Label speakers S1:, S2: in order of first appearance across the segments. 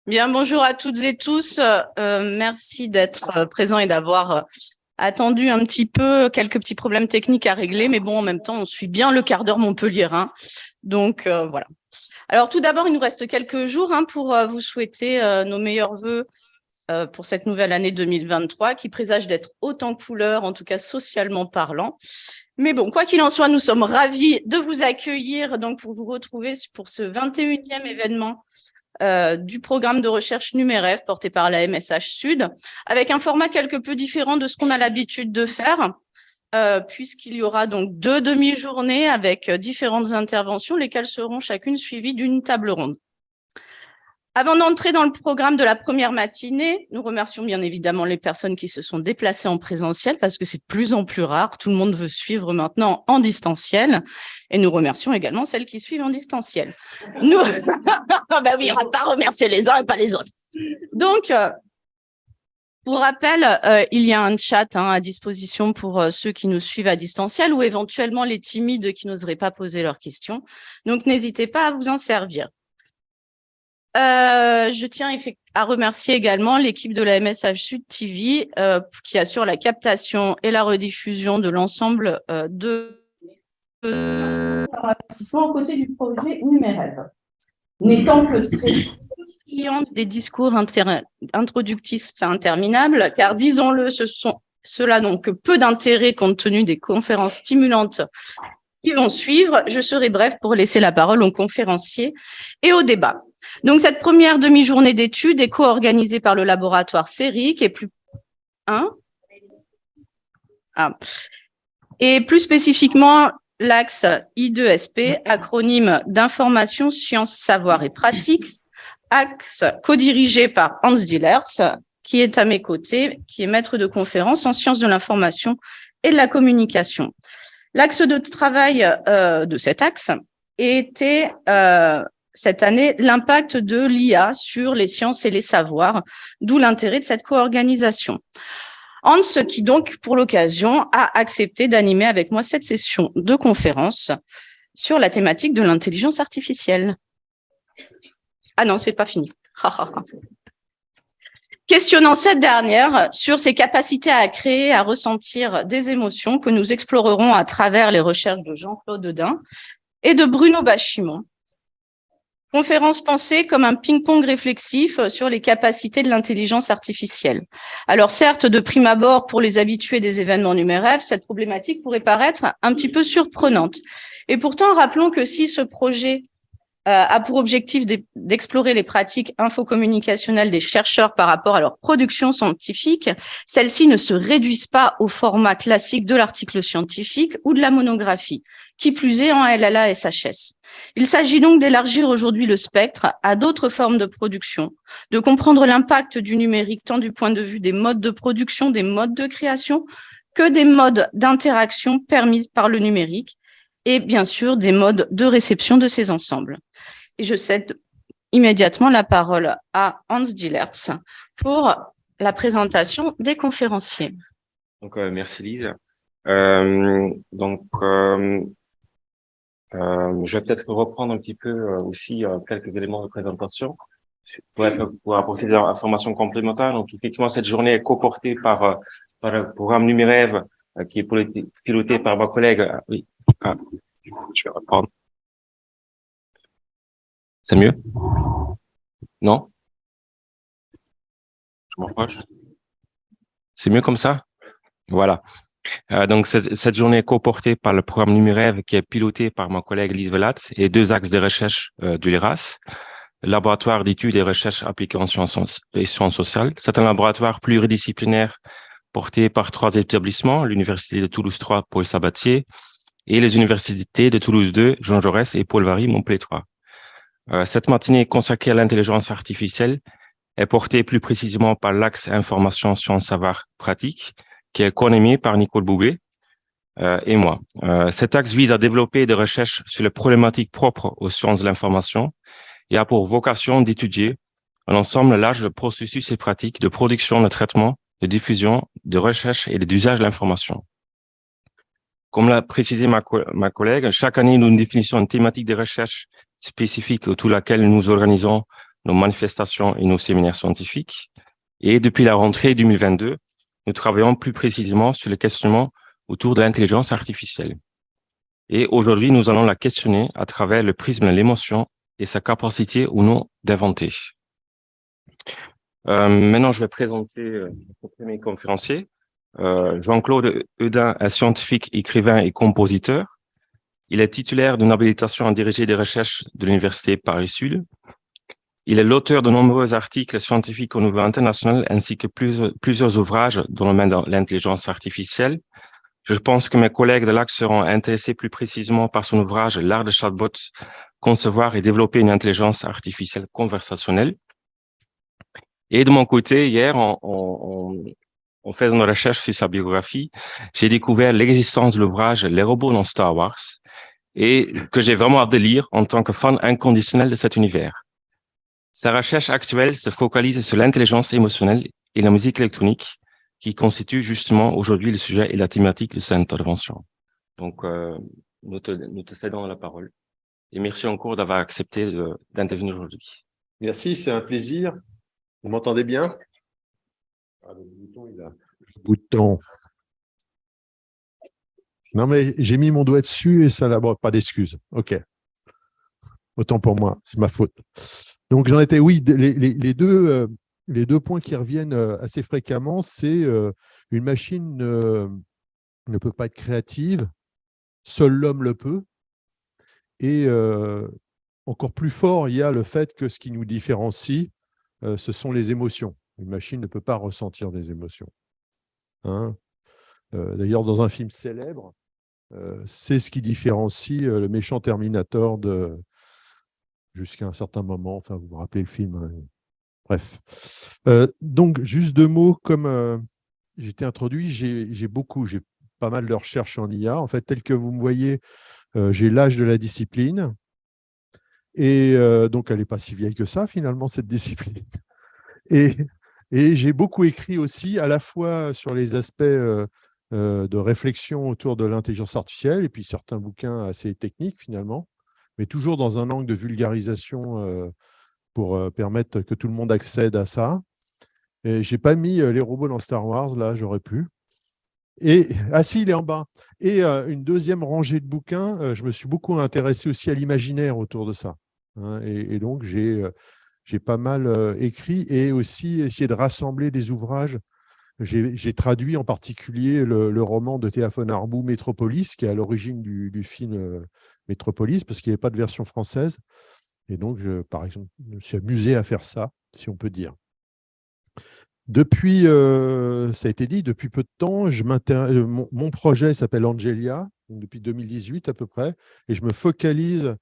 S1: Bien, bonjour à toutes et tous. Merci d'être présents et d'avoir attendu un petit peu, quelques petits problèmes techniques à régler, mais bon, en même temps, on suit bien le quart d'heure montpelliérain. Donc, voilà. Alors, tout d'abord, il nous reste quelques jours pour vous souhaiter nos meilleurs vœux pour cette nouvelle année 2023 qui présage d'être haute en couleurs, en tout cas socialement parlant. Mais bon, quoi qu'il en soit, nous sommes ravis de vous accueillir donc pour vous retrouver pour ce 21e événement du programme de recherche Numérev porté par la MSH Sud, avec un format quelque peu différent de ce qu'on a l'habitude de faire, puisqu'il y aura donc 2 demi-journées avec différentes interventions, lesquelles seront chacune suivies d'une table ronde. Avant d'entrer dans le programme de la première matinée, nous remercions bien évidemment les personnes qui se sont déplacées en présentiel parce que c'est de plus en plus rare. Tout le monde veut suivre maintenant en distanciel. Et nous remercions également celles qui suivent en distanciel. Nous... ben oui, on ne va pas remercier les uns et pas les autres. Donc, pour rappel, il y a un chat à disposition pour ceux qui nous suivent à distanciel ou éventuellement les timides qui n'oseraient pas poser leurs questions. Donc, n'hésitez pas à vous en servir. Je tiens à remercier également l'équipe de la MSH Sud TV qui assure la captation et la rediffusion de l'ensemble de investissement aux côtés du projet Numérev. N'étant que très cliente des discours introductifs interminables, car disons-le, ceux-là n'ont que peu d'intérêt compte tenu des conférences stimulantes qui vont suivre. Je serai bref pour laisser la parole aux conférenciers et au débat. Donc, cette première demi-journée d'études est co-organisée par le laboratoire CERIC et plus spécifiquement l'axe I2SP, acronyme d'information, sciences, savoir et pratique, axe co-dirigé par Hans Dillerts, qui est à mes côtés, qui est maître de conférence en sciences de l'information et de la communication. L'axe de travail de cet axe était cette année l'impact de l'IA sur les sciences et les savoirs, d'où l'intérêt de cette co-organisation. Hans, qui donc, pour l'occasion, a accepté d'animer avec moi cette session de conférence sur la thématique de l'intelligence artificielle. Ah non, c'est pas fini. Questionnant cette dernière sur ses capacités à créer, à ressentir des émotions que nous explorerons à travers les recherches de Jean-Claude Dain et de Bruno Bachimon. Conférence pensée comme un ping-pong réflexif sur les capacités de l'intelligence artificielle. Alors certes, de prime abord, pour les habitués des événements Numérev, cette problématique pourrait paraître un petit peu surprenante. Et pourtant, rappelons que si ce projet a pour objectif d'explorer les pratiques infocommunicationnelles des chercheurs par rapport à leur production scientifique, celles-ci ne se réduisent pas au format classique de l'article scientifique ou de la monographie, qui plus est en LLA-SHS. Il s'agit donc d'élargir aujourd'hui le spectre à d'autres formes de production, de comprendre l'impact du numérique tant du point de vue des modes de production, des modes de création, que des modes d'interaction permis par le numérique, et bien sûr des modes de réception de ces ensembles. Et je cède immédiatement la parole à Hans Dillerts pour la présentation des conférenciers.
S2: Donc, merci Lise. Je vais peut-être reprendre un petit peu aussi quelques éléments de présentation pour apporter des informations complémentaires. Donc, effectivement, cette journée est co-portée par le programme Numérev qui est piloté par ma collègue. Oui, je vais reprendre. C'est mieux? Non? Je m'en rapproche. C'est mieux comme ça? Voilà. Donc, cette journée est co-portée par le programme Numérev qui est piloté par ma collègue Lise Velat et 2 axes de recherche du LIRAS, laboratoire d'études et recherches appliquées en sciences et sciences sociales. C'est un laboratoire pluridisciplinaire porté par 3 établissements, l'Université de Toulouse 3, Paul Sabatier, et les universités de Toulouse 2, Jean Jaurès et Paul Vary, Montpellier 3. Cette matinée consacrée à l'intelligence artificielle est portée plus précisément par l'axe information, sciences, savoir, pratique, qui est co-animé par Nicole Boubé et moi. Cet axe vise à développer des recherches sur les problématiques propres aux sciences de l'information et a pour vocation d'étudier un ensemble large de processus et pratiques de production, de traitement, de diffusion, de recherche et d'usage de l'information. Comme l'a précisé ma collègue, chaque année, nous définissons une thématique de recherche spécifique autour de laquelle nous organisons nos manifestations et nos séminaires scientifiques. Et depuis la rentrée 2022, nous travaillons plus précisément sur le questionnement autour de l'intelligence artificielle. Et aujourd'hui, nous allons la questionner à travers le prisme de l'émotion et sa capacité ou non d'inventer. Maintenant, je vais présenter notre premier conférencier. Jean-Claude Eudin est scientifique, écrivain et compositeur. Il est titulaire d'une habilitation à diriger des recherches de l'Université Paris-Sud. Il est l'auteur de nombreux articles scientifiques au niveau international ainsi que plusieurs ouvrages dans le domaine de l'intelligence artificielle. Je pense que mes collègues de l'AC seront intéressés plus précisément par son ouvrage « L'art de chatbot, concevoir et développer une intelligence artificielle conversationnelle ». Et de mon côté, hier, en faisant une recherche sur sa biographie, j'ai découvert l'existence de l'ouvrage « Les robots dans Star Wars » et que j'ai vraiment hâte de lire en tant que fan inconditionnel de cet univers. Sa recherche actuelle se focalise sur l'intelligence émotionnelle et la musique électronique, qui constitue justement aujourd'hui le sujet et la thématique de cette intervention. Donc, nous te cédons la parole. Et merci encore d'avoir accepté d'intervenir aujourd'hui.
S3: Merci, c'est un plaisir. Vous m'entendez bien? Le bouton, il a... Le bouton. Non, mais j'ai mis mon doigt dessus et ça n'a pas d'excuses. OK. Autant pour moi, c'est ma faute. Donc, j'en étais, oui, les deux points qui reviennent assez fréquemment, c'est une machine ne peut pas être créative, seul l'homme le peut. Et encore plus fort, il y a le fait que ce qui nous différencie, ce sont les émotions. Une machine ne peut pas ressentir des émotions. Hein. D'ailleurs, dans un film célèbre, c'est ce qui différencie le méchant Terminator jusqu'à un certain moment. Enfin, vous vous rappelez le film. Hein. Bref. Donc, juste deux mots. Comme j'étais introduit, j'ai pas mal de recherches en IA. En fait, tel que vous me voyez, j'ai l'âge de la discipline. Et donc, elle n'est pas si vieille que ça, finalement, cette discipline. Et j'ai beaucoup écrit aussi, à la fois sur les aspects de réflexion autour de l'intelligence artificielle, et puis certains bouquins assez techniques, finalement, mais toujours dans un angle de vulgarisation pour permettre que tout le monde accède à ça. Je n'ai pas mis les robots dans Star Wars, là, j'aurais pu. Ah si, il est en bas. Et une deuxième rangée de bouquins, je me suis beaucoup intéressé aussi à l'imaginaire autour de ça. Hein, et donc, j'ai pas mal écrit et aussi essayé de rassembler des ouvrages. J'ai traduit en particulier le roman de Théophane Arbou, Métropolis, qui est à l'origine du film Métropolis, parce qu'il n'y avait pas de version française. Et donc, par exemple, je me suis amusé à faire ça, si on peut dire. Depuis, ça a été dit, depuis peu de temps, mon projet s'appelle Angelia, depuis 2018 à peu près, et je me focalise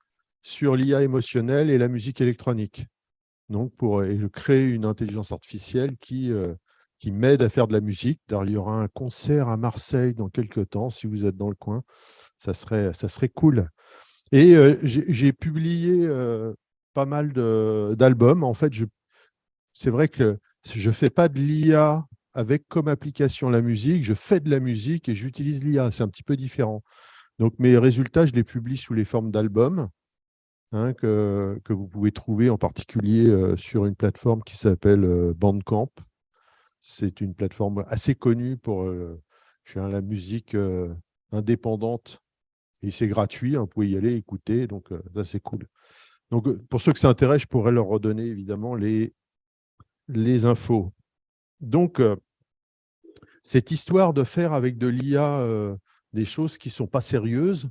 S3: sur l'IA émotionnelle et la musique électronique. Donc, pour créer une intelligence artificielle qui m'aide à faire de la musique. D'ailleurs, il y aura un concert à Marseille dans quelques temps, si vous êtes dans le coin, ça serait cool. Et j'ai publié pas mal d'albums. En fait, c'est vrai que je ne fais pas de l'IA avec comme application la musique, je fais de la musique et j'utilise l'IA. C'est un petit peu différent. Donc, mes résultats, je les publie sous les formes d'albums. Hein, que vous pouvez trouver en particulier sur une plateforme qui s'appelle Bandcamp. C'est une plateforme assez connue pour la musique indépendante et c'est gratuit, hein, vous pouvez y aller, écouter, donc ça c'est cool. Donc pour ceux que ça intéresse, je pourrais leur redonner évidemment les infos. Donc cette histoire de faire avec de l'IA des choses qui ne sont pas sérieuses,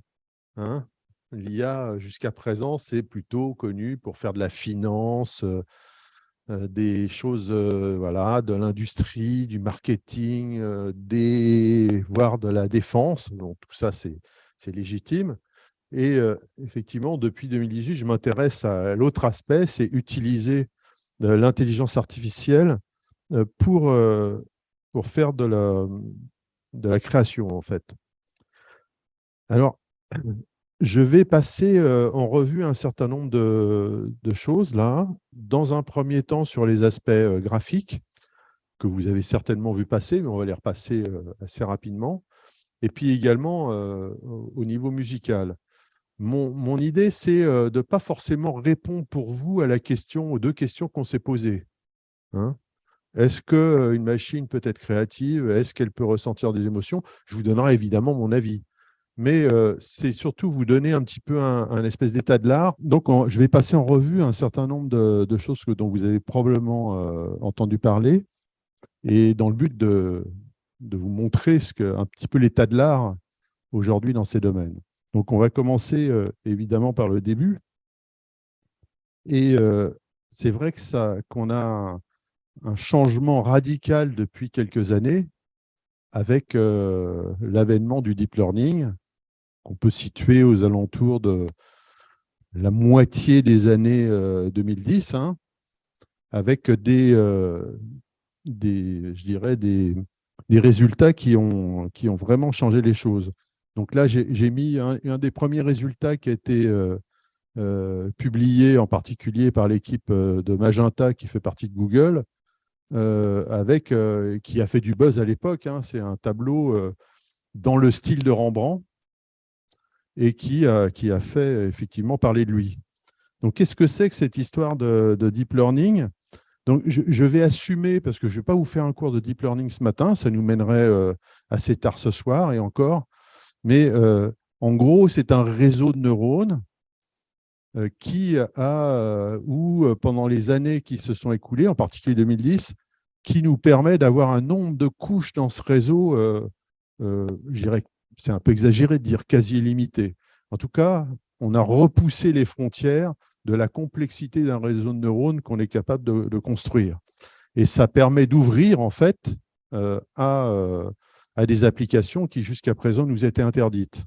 S3: hein, l'IA, jusqu'à présent, c'est plutôt connu pour faire de la finance, des choses voilà, de l'industrie, du marketing, voire de la défense. Donc, tout ça, c'est légitime. Et effectivement, depuis 2018, je m'intéresse à l'autre aspect, c'est utiliser l'intelligence artificielle pour faire de la création, en fait. Alors, je vais passer en revue un certain nombre de choses là. Dans un premier temps, sur les aspects graphiques, que vous avez certainement vu passer, mais on va les repasser assez rapidement. Et puis également au niveau musical. Mon idée, c'est de ne pas forcément répondre pour vous à la question, aux deux questions qu'on s'est posées. Hein. Est-ce qu'une machine peut être créative? Est-ce qu'elle peut ressentir des émotions? Je vous donnerai évidemment mon avis. Mais c'est surtout vous donner un petit peu un espèce d'état de l'art. Donc, je vais passer en revue un certain nombre de choses dont vous avez probablement entendu parler, et dans le but de vous montrer un petit peu l'état de l'art aujourd'hui dans ces domaines. Donc, on va commencer évidemment par le début. Et c'est vrai qu'on a un changement radical depuis quelques années avec l'avènement du deep learning, qu'on peut situer aux alentours de la moitié des années 2010, hein, avec je dirais des résultats qui ont vraiment changé les choses. Donc là, j'ai mis un des premiers résultats qui a été publié en particulier par l'équipe de Magenta qui fait partie de Google, qui a fait du buzz à l'époque. Hein. C'est un tableau dans le style de Rembrandt et qui a fait effectivement parler de lui. Donc, qu'est-ce que c'est que cette histoire de deep learning? Donc, je vais assumer, parce que je ne vais pas vous faire un cours de deep learning ce matin, ça nous mènerait assez tard ce soir et encore. Mais en gros, c'est un réseau de neurones pendant les années qui se sont écoulées, en particulier 2010, qui nous permet d'avoir un nombre de couches dans ce réseau, je dirais, c'est un peu exagéré de dire quasi illimité. En tout cas, on a repoussé les frontières de la complexité d'un réseau de neurones qu'on est capable de construire. Et ça permet d'ouvrir, en fait, à des applications qui, jusqu'à présent, nous étaient interdites.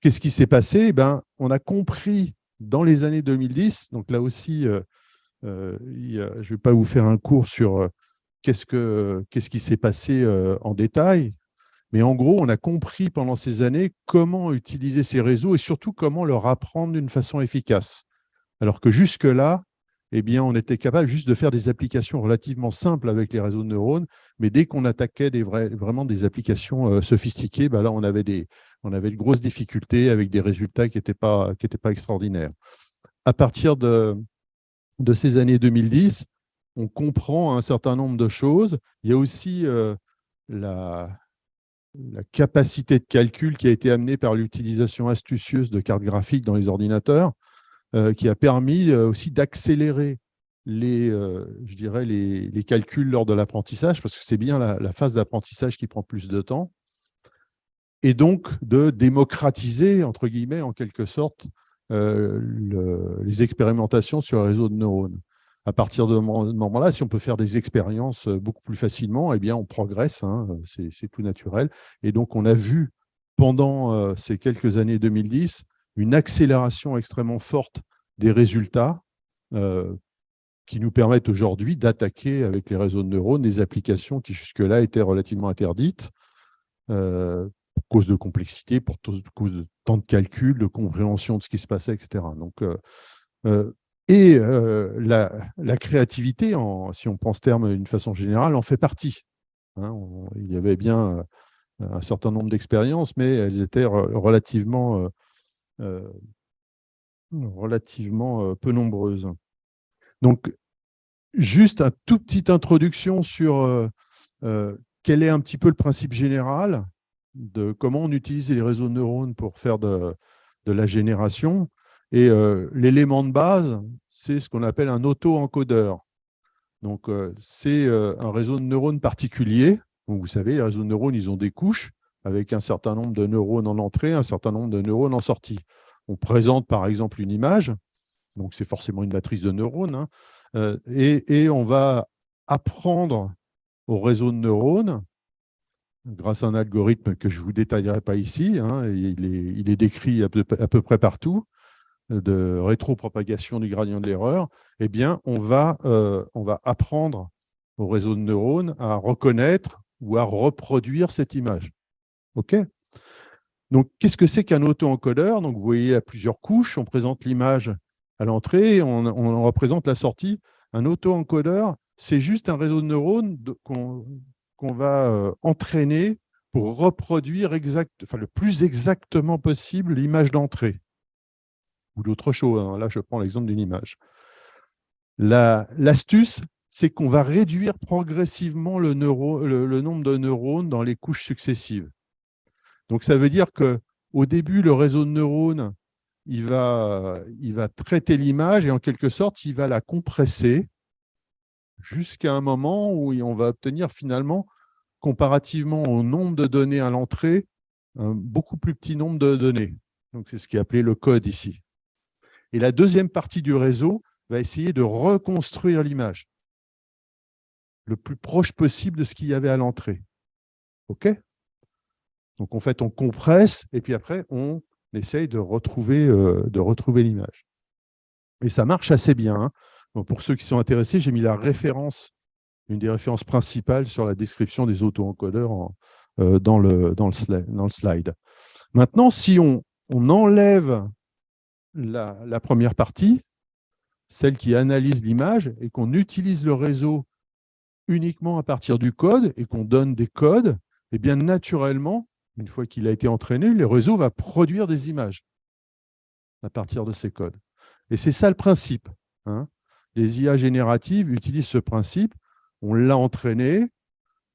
S3: Qu'est-ce qui s'est passé? On a compris dans les années 2010, donc là aussi, je ne vais pas vous faire un cours sur qu'est-ce qui s'est passé en détail, mais en gros, on a compris pendant ces années comment utiliser ces réseaux et surtout comment leur apprendre d'une façon efficace. Alors que jusque-là, eh bien, on était capable juste de faire des applications relativement simples avec les réseaux de neurones, mais dès qu'on attaquait vraiment des applications sophistiquées, là, on avait de grosses difficultés avec des résultats qui n'étaient pas extraordinaires. À partir de ces années 2010, on comprend un certain nombre de choses. Il y a aussi la capacité de calcul qui a été amenée par l'utilisation astucieuse de cartes graphiques dans les ordinateurs, qui a permis aussi d'accélérer les calculs lors de l'apprentissage, parce que c'est bien la phase d'apprentissage qui prend plus de temps, et donc de démocratiser, entre guillemets, en quelque sorte, les expérimentations sur un réseau de neurones. À partir de ce moment-là, si on peut faire des expériences beaucoup plus facilement, eh bien, on progresse, hein, c'est tout naturel. Et donc, on a vu pendant ces quelques années 2010 une accélération extrêmement forte des résultats qui nous permettent aujourd'hui d'attaquer avec les réseaux de neurones des applications qui jusque-là étaient relativement interdites pour cause de complexité, pour cause de temps de calcul, de compréhension de ce qui se passait, etc. Donc, la créativité, si on prend ce terme d'une façon générale, en fait partie. Hein, il y avait bien un certain nombre d'expériences, mais elles étaient relativement peu nombreuses. Donc, juste une toute petite introduction sur quel est un petit peu le principe général de comment on utilise les réseaux de neurones pour faire de la génération. Et l'élément de base, c'est ce qu'on appelle un auto-encodeur. Donc, c'est un réseau de neurones particulier. Donc, vous savez, les réseaux de neurones, ils ont des couches avec un certain nombre de neurones en entrée, un certain nombre de neurones en sortie. On présente par exemple une image, donc c'est forcément une matrice de neurones, hein, et on va apprendre au réseau de neurones grâce à un algorithme que je ne vous détaillerai pas ici, hein, il est décrit à peu près partout, de rétropropagation du gradient de l'erreur. Eh bien, on va apprendre au réseau de neurones à reconnaître ou à reproduire cette image. OK ? Donc, qu'est-ce que c'est qu'un auto-encodeur? Donc, vous voyez, il y a plusieurs couches. On présente l'image à l'entrée, on représente la sortie. Un auto-encodeur, c'est juste un réseau de neurones qu'on va entraîner pour reproduire le plus exactement possible l'image d'entrée. ou d'autres choses, hein. Là, je prends l'exemple d'une image. L'astuce, c'est qu'on va réduire progressivement le nombre de neurones dans les couches successives. Donc, ça veut dire qu'au début, le réseau de neurones, il va traiter l'image et en quelque sorte, il va la compresser jusqu'à un moment où on va obtenir finalement, comparativement au nombre de données à l'entrée, un beaucoup plus petit nombre de données. Donc, c'est ce qui est appelé le code ici. Et la deuxième partie du réseau va essayer de reconstruire l'image le plus proche possible de ce qu'il y avait à l'entrée. OK? Donc, en fait, on compresse et puis après, on essaye de retrouver l'image. Et ça marche assez bien, hein. Donc, pour ceux qui sont intéressés, j'ai mis la référence, une des références principales sur la description des auto-encodeurs dans le slide. Maintenant, si on enlève la première partie, celle qui analyse l'image, et qu'on utilise le réseau uniquement à partir du code et qu'on donne des codes, eh bien naturellement, une fois qu'il a été entraîné, le réseau va produire des images à partir de ces codes. Et c'est ça le principe, hein. Les IA génératives utilisent ce principe. On l'a entraîné.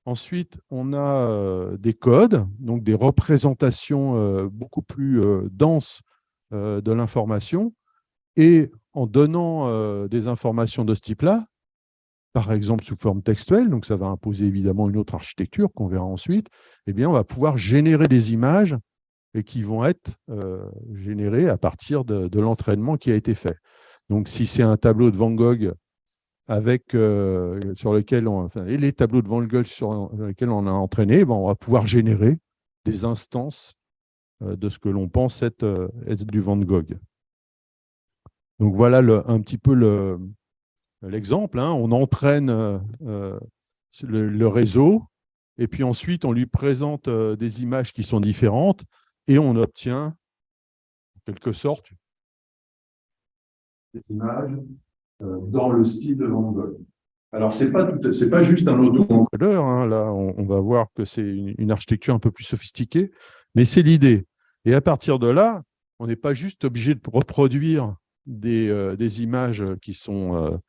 S3: Ensuite, on a des codes, donc des représentations beaucoup plus denses de l'information. Et en donnant des informations de ce type-là, par exemple sous forme textuelle, donc ça va imposer évidemment une autre architecture qu'on verra ensuite, eh bien, on va pouvoir générer des images et qui vont être générées à partir de l'entraînement qui a été fait. Donc, si c'est un tableau de Van Gogh sur lequel et les tableaux de Van Gogh sur lesquels on a entraîné, ben, on va pouvoir générer des instances de ce que l'on pense être du Van Gogh. Donc, voilà un petit peu l'exemple, hein. On entraîne le réseau et puis ensuite, on lui présente des images qui sont différentes et on obtient, en quelque sorte, des images dans le style de Van Gogh. Alors, c'est pas juste un auto-encodeur, hein. Là, on va voir que c'est une architecture un peu plus sophistiquée, mais c'est l'idée. Et à partir de là, on n'est pas juste obligé de reproduire des images qui sont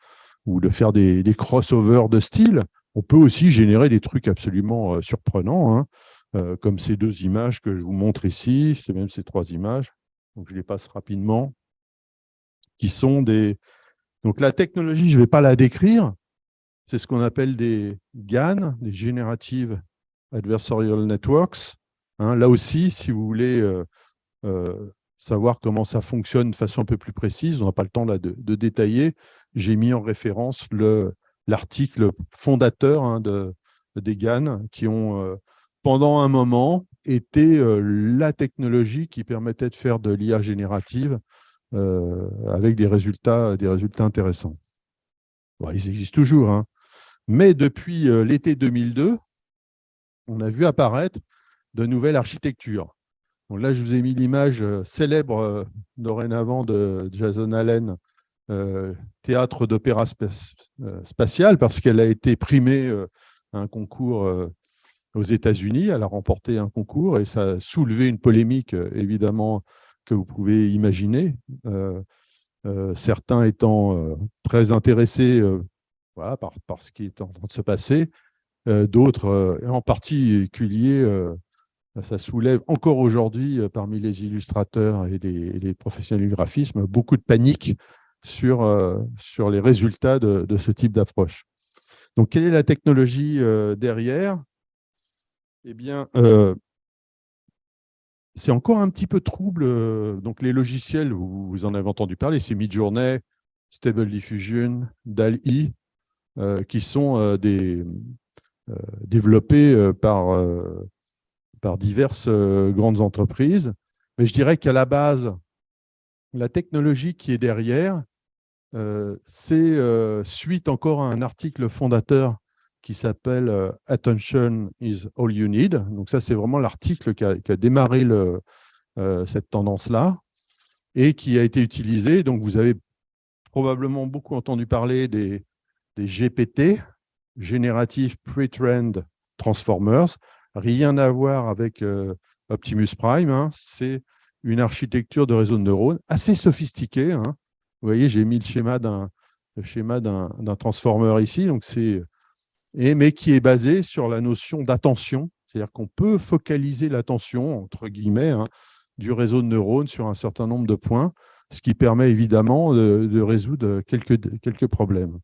S3: ou de faire des crossovers de style. On peut aussi générer des trucs absolument surprenants, hein, comme ces deux images que je vous montre ici, c'est même ces trois images, donc je les passe rapidement, qui sont des... Donc la technologie, je ne vais pas la décrire, c'est ce qu'on appelle des GAN, des Generative Adversarial Networks. Hein, là aussi, si vous voulez savoir comment ça fonctionne de façon un peu plus précise, on n'a pas le temps là de détailler, j'ai mis en référence l'article fondateur, hein, des GAN qui ont, pendant un moment, été la technologie qui permettait de faire de l'IA générative avec des résultats intéressants. Bon, ils existent toujours, hein. Mais depuis l'été 2002, on a vu apparaître de nouvelles architectures. Donc là, je vous ai mis l'image célèbre dorénavant de Jason Allen, théâtre d'opéra spatial, parce qu'elle a été primée à un concours aux États-Unis. Elle a remporté un concours et ça a soulevé une polémique, évidemment, que vous pouvez imaginer. Certains étant très intéressés voilà, par ce qui est en train de se passer, d'autres, en particulier, ça soulève encore aujourd'hui, parmi les illustrateurs et les professionnels du graphisme, beaucoup de panique sur les résultats de ce type d'approche. Donc, quelle est la technologie derrière? Eh bien, c'est encore un petit peu trouble. Donc, les logiciels, vous en avez entendu parler, c'est Midjourney, Stable Diffusion, DALL-E, qui sont développés par diverses grandes entreprises. Mais je dirais qu'à la base, la technologie qui est derrière, c'est suite encore à un article fondateur qui s'appelle « Attention is all you need ». Donc ça, c'est vraiment l'article qui a démarré cette tendance-là et qui a été utilisé. Donc, vous avez probablement beaucoup entendu parler des GPT, Generative Pre-trained Transformers. Rien à voir avec Optimus Prime, hein. C'est une architecture de réseau de neurones assez sophistiquée, hein. Vous voyez, j'ai mis le schéma d'un transformer ici, donc mais qui est basé sur la notion d'attention, c'est-à-dire qu'on peut focaliser l'attention, entre guillemets, hein, du réseau de neurones sur un certain nombre de points, ce qui permet évidemment de résoudre quelques problèmes.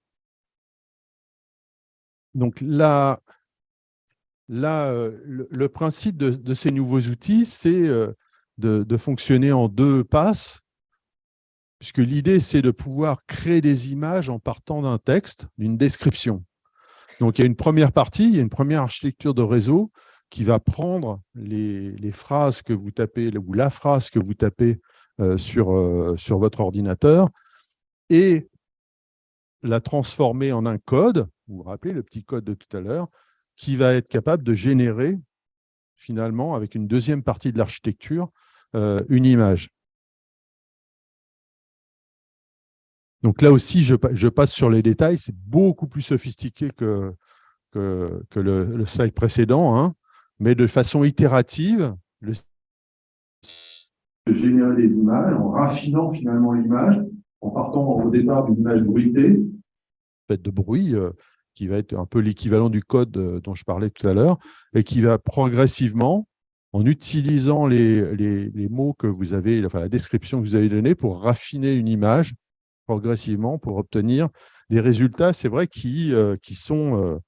S3: Donc là, le principe de ces nouveaux outils, c'est de fonctionner en 2 passes, puisque l'idée, c'est de pouvoir créer des images en partant d'un texte, d'une description. Donc, il y a une première partie, il y a une première architecture de réseau qui va prendre les phrases que vous tapez, ou la phrase que vous tapez sur votre ordinateur, et la transformer en un code, vous vous rappelez le petit code de tout à l'heure, qui va être capable de générer, finalement, avec une deuxième partie de l'architecture, une image. Donc là aussi, je passe sur les détails, c'est beaucoup plus sophistiqué que le slide précédent, hein, mais de façon itérative, de générer des images en raffinant finalement l'image, en partant au départ d'une image bruitée, faite de bruit, qui va être un peu l'équivalent du code dont je parlais tout à l'heure, et qui va progressivement, en utilisant les mots que vous avez, enfin la description que vous avez donnée, pour raffiner une image progressivement, pour obtenir des résultats, c'est vrai, qui sont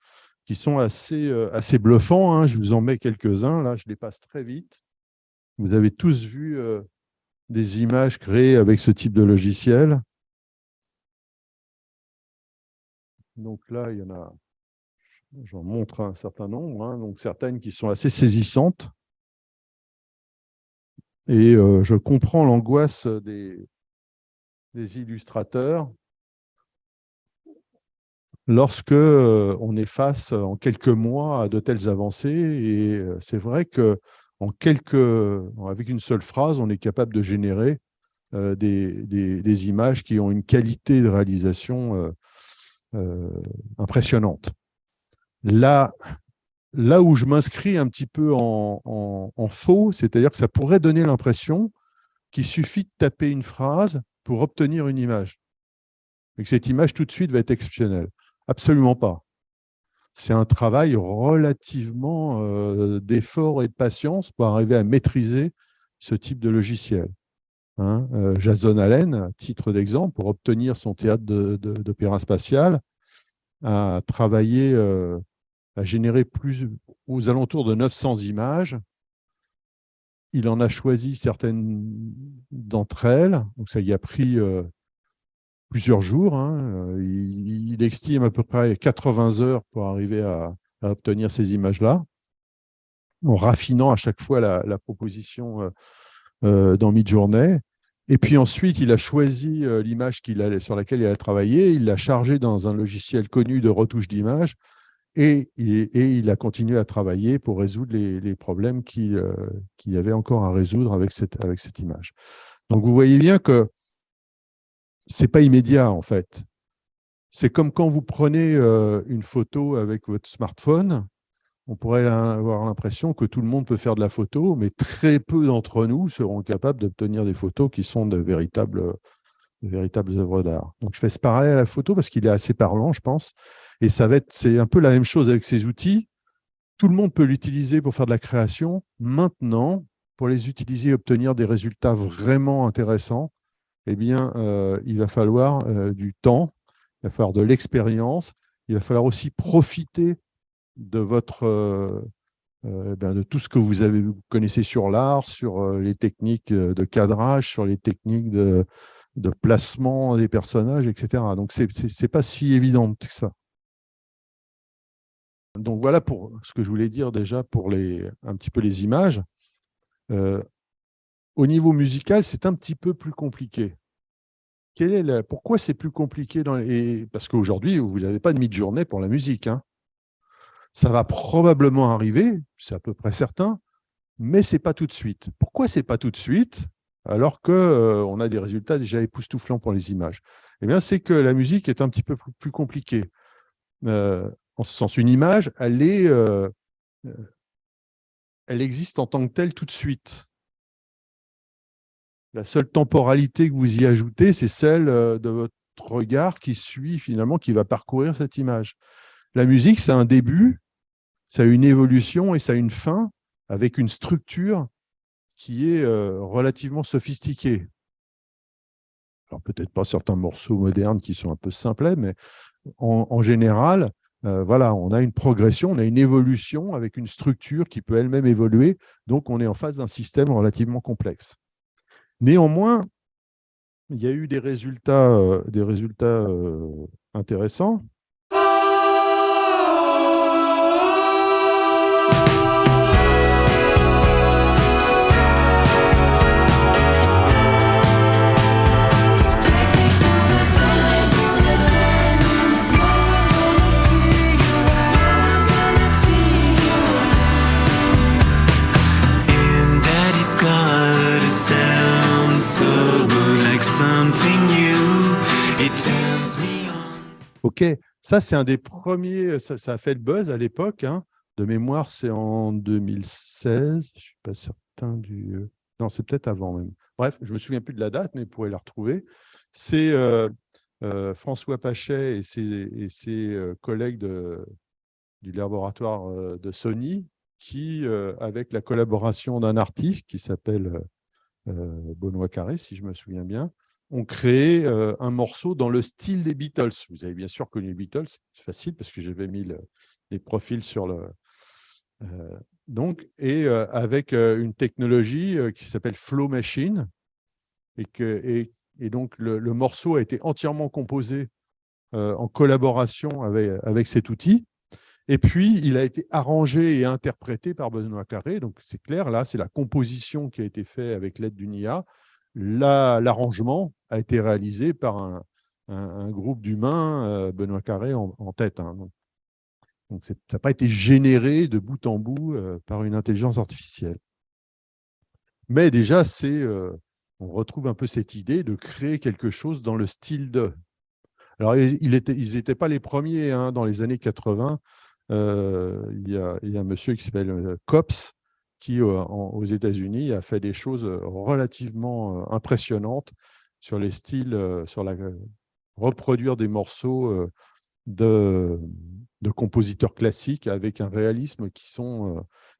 S3: assez bluffants, hein. Je vous en mets quelques-uns, là, je les passe très vite. Vous avez tous vu des images créées avec ce type de logiciel. Donc là, il y en a, j'en montre un certain nombre, hein, donc certaines qui sont assez saisissantes. Et je comprends l'angoisse des illustrateurs lorsque on est face en quelques mois à de telles avancées. Et c'est vrai qu'avec une seule phrase, on est capable de générer des images qui ont une qualité de réalisation impressionnante. Là où je m'inscris un petit peu en faux, c'est-à-dire que ça pourrait donner l'impression qu'il suffit de taper une phrase pour obtenir une image. Et que cette image, tout de suite, va être exceptionnelle. Absolument pas. C'est un travail relativement d'effort et de patience pour arriver à maîtriser ce type de logiciel. Hein. Jason Allen, à titre d'exemple, pour obtenir son théâtre d'opéra spatial, a travaillé, a généré aux alentours de 900 images. Il en a choisi certaines d'entre elles, donc ça y a pris plusieurs jours, hein. Il estime à peu près 80 heures pour arriver à obtenir ces images-là, en raffinant à chaque fois la proposition dans Midjourney. Et puis ensuite, il a choisi l'image sur laquelle il a travaillé, il l'a chargée dans un logiciel connu de retouche d'image, et il a continué à travailler pour résoudre les problèmes qu'il y avait encore à résoudre avec cette image. Donc vous voyez bien que ce n'est pas immédiat, en fait. C'est comme quand vous prenez une photo avec votre smartphone, on pourrait avoir l'impression que tout le monde peut faire de la photo, mais très peu d'entre nous seront capables d'obtenir des photos qui sont de véritables œuvres d'art. Donc, je fais ce parallèle à la photo parce qu'il est assez parlant, je pense. Et c'est un peu la même chose avec ces outils. Tout le monde peut l'utiliser pour faire de la création. Maintenant, pour les utiliser et obtenir des résultats vraiment intéressants, eh bien, il va falloir du temps, il va falloir de l'expérience, il va falloir aussi profiter de de tout ce que vous connaissez sur l'art, sur les techniques de cadrage, sur les techniques de placement des personnages, etc. Donc, ce n'est pas si évident que ça. Donc, voilà pour ce que je voulais dire déjà pour un petit peu les images. Au niveau musical, c'est un petit peu plus compliqué. Pourquoi c'est plus compliqué parce qu'aujourd'hui, vous n'avez pas de Midjourney pour la musique, hein. Ça va probablement arriver, c'est à peu près certain, mais ce n'est pas tout de suite. Pourquoi ce n'est pas tout de suite alors qu'on a des résultats déjà époustouflants pour les images? Eh bien, c'est que la musique est un petit peu plus compliquée. En ce sens, une image, elle existe en tant que telle tout de suite. La seule temporalité que vous y ajoutez, c'est celle de votre regard qui suit finalement, qui va parcourir cette image. La musique, c'est un début, ça a une évolution et ça a une fin avec une structure qui est relativement sophistiquée. Alors peut-être pas certains morceaux modernes qui sont un peu simplets, mais en général, voilà, on a une progression, on a une évolution avec une structure qui peut elle-même évoluer. Donc on est en face d'un système relativement complexe. Néanmoins, il y a eu des résultats intéressants. Ok, ça c'est un des premiers, ça a fait le buzz à l'époque, hein. De mémoire, c'est en 2016, je ne suis pas certain du... Non, c'est peut-être avant même. Bref, je ne me souviens plus de la date, mais vous pourrez la retrouver. C'est François Pachet et ses collègues du laboratoire de Sony qui, avec la collaboration d'un artiste qui s'appelle Benoît Carré, si je me souviens bien, ont créé un morceau dans le style des Beatles. Vous avez bien sûr connu les Beatles, c'est facile parce que j'avais mis les profils sur le... avec une technologie qui s'appelle Flow Machine, et donc le morceau a été entièrement composé en collaboration avec cet outil. Et puis, il a été arrangé et interprété par Benoît Carré. Donc, c'est clair, là, c'est la composition qui a été faite avec l'aide d'une IA. L'arrangement a été réalisé par un groupe d'humains, Benoît Carré en tête. Hein. Donc, ça n'a pas été généré de bout en bout par une intelligence artificielle. Mais déjà, on retrouve un peu cette idée de créer quelque chose dans le style de. Alors, ils n'étaient pas les premiers, hein, dans les années 80. Il y a un monsieur qui s'appelle Copps qui, aux États-Unis, a fait des choses relativement impressionnantes sur les styles, reproduire des morceaux de compositeurs classiques avec un réalisme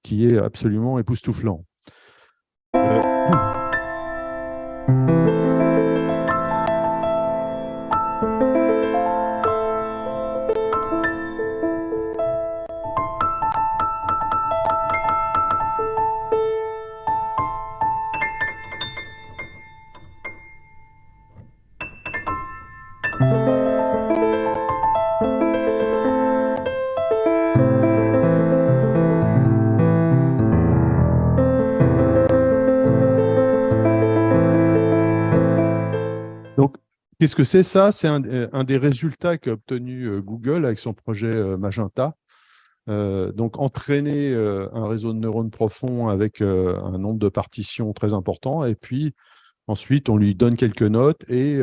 S3: qui est absolument époustouflant. Donc, qu'est-ce que c'est ça? C'est un des résultats qu'a obtenu Google avec son projet Magenta. Donc, entraîner un réseau de neurones profonds avec un nombre de partitions très important. Et puis, ensuite, on lui donne quelques notes et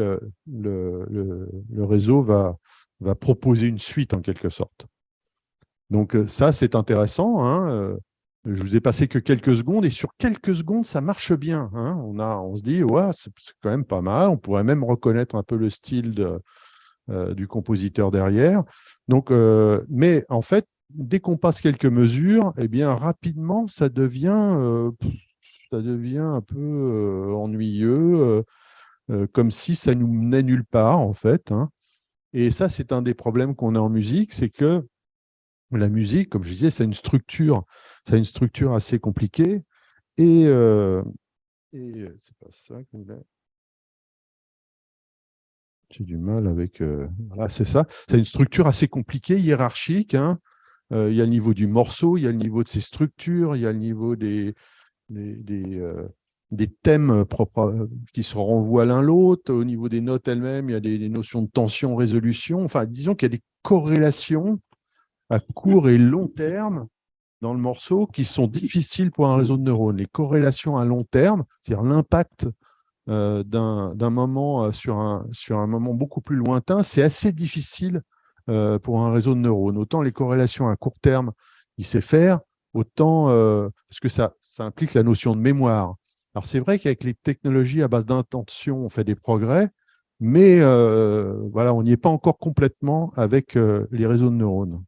S3: le réseau va proposer une suite en quelque sorte. Donc, ça, c'est intéressant, hein. Je vous ai passé que quelques secondes et sur quelques secondes, ça marche bien, hein. On se dit, ouais, c'est quand même pas mal. On pourrait même reconnaître un peu le style du compositeur derrière. Donc, mais en fait, dès qu'on passe quelques mesures, eh bien, rapidement, ça devient un peu ennuyeux, comme si ça nous menait nulle part, en fait, hein. Et ça, c'est un des problèmes qu'on a en musique, c'est que la musique, comme je disais, ça a une structure assez compliquée. Et c'est pas ça que j'ai du mal avec... voilà, c'est ça. Ça a une structure assez compliquée, hiérarchique, hein. Il y a le niveau du morceau, il y a le niveau de ses structures, il y a le niveau des thèmes propres qui se renvoient l'un l'autre. Au niveau des notes elles-mêmes, il y a des notions de tension, résolution. Enfin, disons qu'il y a des corrélations à court et long terme dans le morceau qui sont difficiles pour un réseau de neurones. Les corrélations à long terme, c'est-à-dire l'impact d'un moment sur un moment beaucoup plus lointain, c'est assez difficile pour un réseau de neurones. Autant les corrélations à court terme, il sait faire, autant parce que ça implique la notion de mémoire. Alors, c'est vrai qu'avec les technologies à base d'intention, on fait des progrès, mais voilà, on n'y est pas encore complètement avec les réseaux de neurones.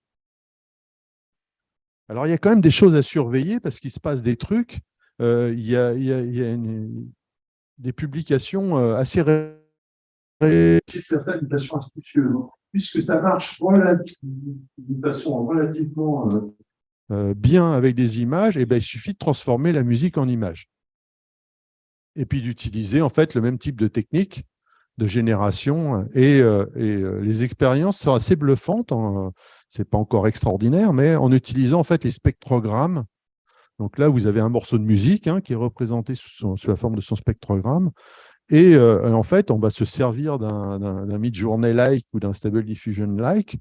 S3: Alors, il y a quand même des choses à surveiller parce qu'il se passe des trucs. Il y a des publications assez faire ça d'une façon astucieuse, puisque ça marche d'une façon relativement bien avec des images, et ben, il suffit de transformer la musique en image. Et puis d'utiliser en fait le même type de technique de génération. Et les expériences sont assez bluffantes. Ce n'est pas encore extraordinaire, mais en utilisant en fait les spectrogrammes. Donc là, vous avez un morceau de musique qui est représenté sous la forme de son spectrogramme. Et en fait, on va se servir d'un Midjourney-like ou d'un Stable Diffusion-like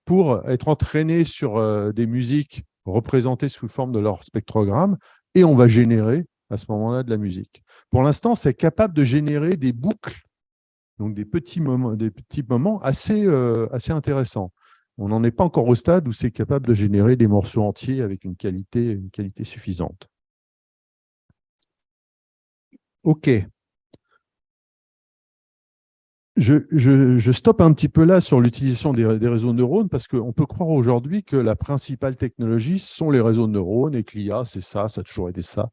S3: pour être entraîné sur des musiques représentées sous forme de leur spectrogramme, et on va générer à ce moment-là de la musique. Pour l'instant, c'est capable de générer des boucles, donc des petits moments assez intéressants. On n'en est pas encore au stade où c'est capable de générer des morceaux entiers avec une qualité suffisante. OK. Je stoppe un petit peu là sur l'utilisation des réseaux de neurones parce qu'on peut croire aujourd'hui que la principale technologie sont les réseaux de neurones et que l'IA, c'est ça a toujours été ça.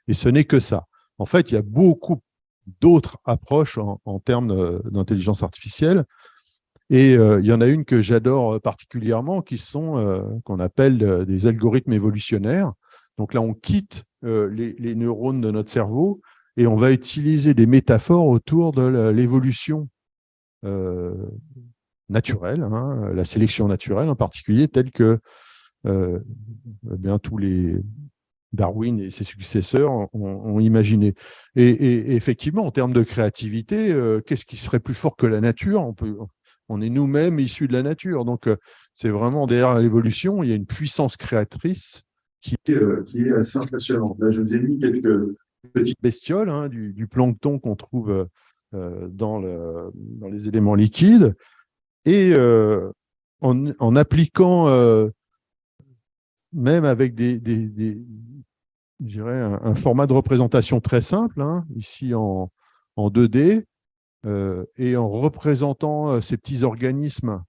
S3: Et ce n'est que ça. En fait, il y a beaucoup d'autres approches en termes d'intelligence artificielle. Et il y en a une que j'adore particulièrement qui sont qu'on appelle des algorithmes évolutionnaires. Donc là, on quitte les neurones de notre cerveau et on va utiliser des métaphores autour de l'évolution naturelle, la sélection naturelle en particulier, telle que bien tous les Darwin et ses successeurs ont imaginé. Et effectivement, en termes de créativité, qu'est-ce qui serait plus fort que la nature? On est nous-mêmes issus de la nature. Donc, c'est vraiment derrière l'évolution, il y a une puissance créatrice qui est assez impressionnante. Là, je vous ai mis quelques petites bestioles du plancton qu'on trouve dans les éléments liquides. Et en appliquant, même avec je dirais un format de représentation très simple, ici en 2D, et en représentant ces petits organismes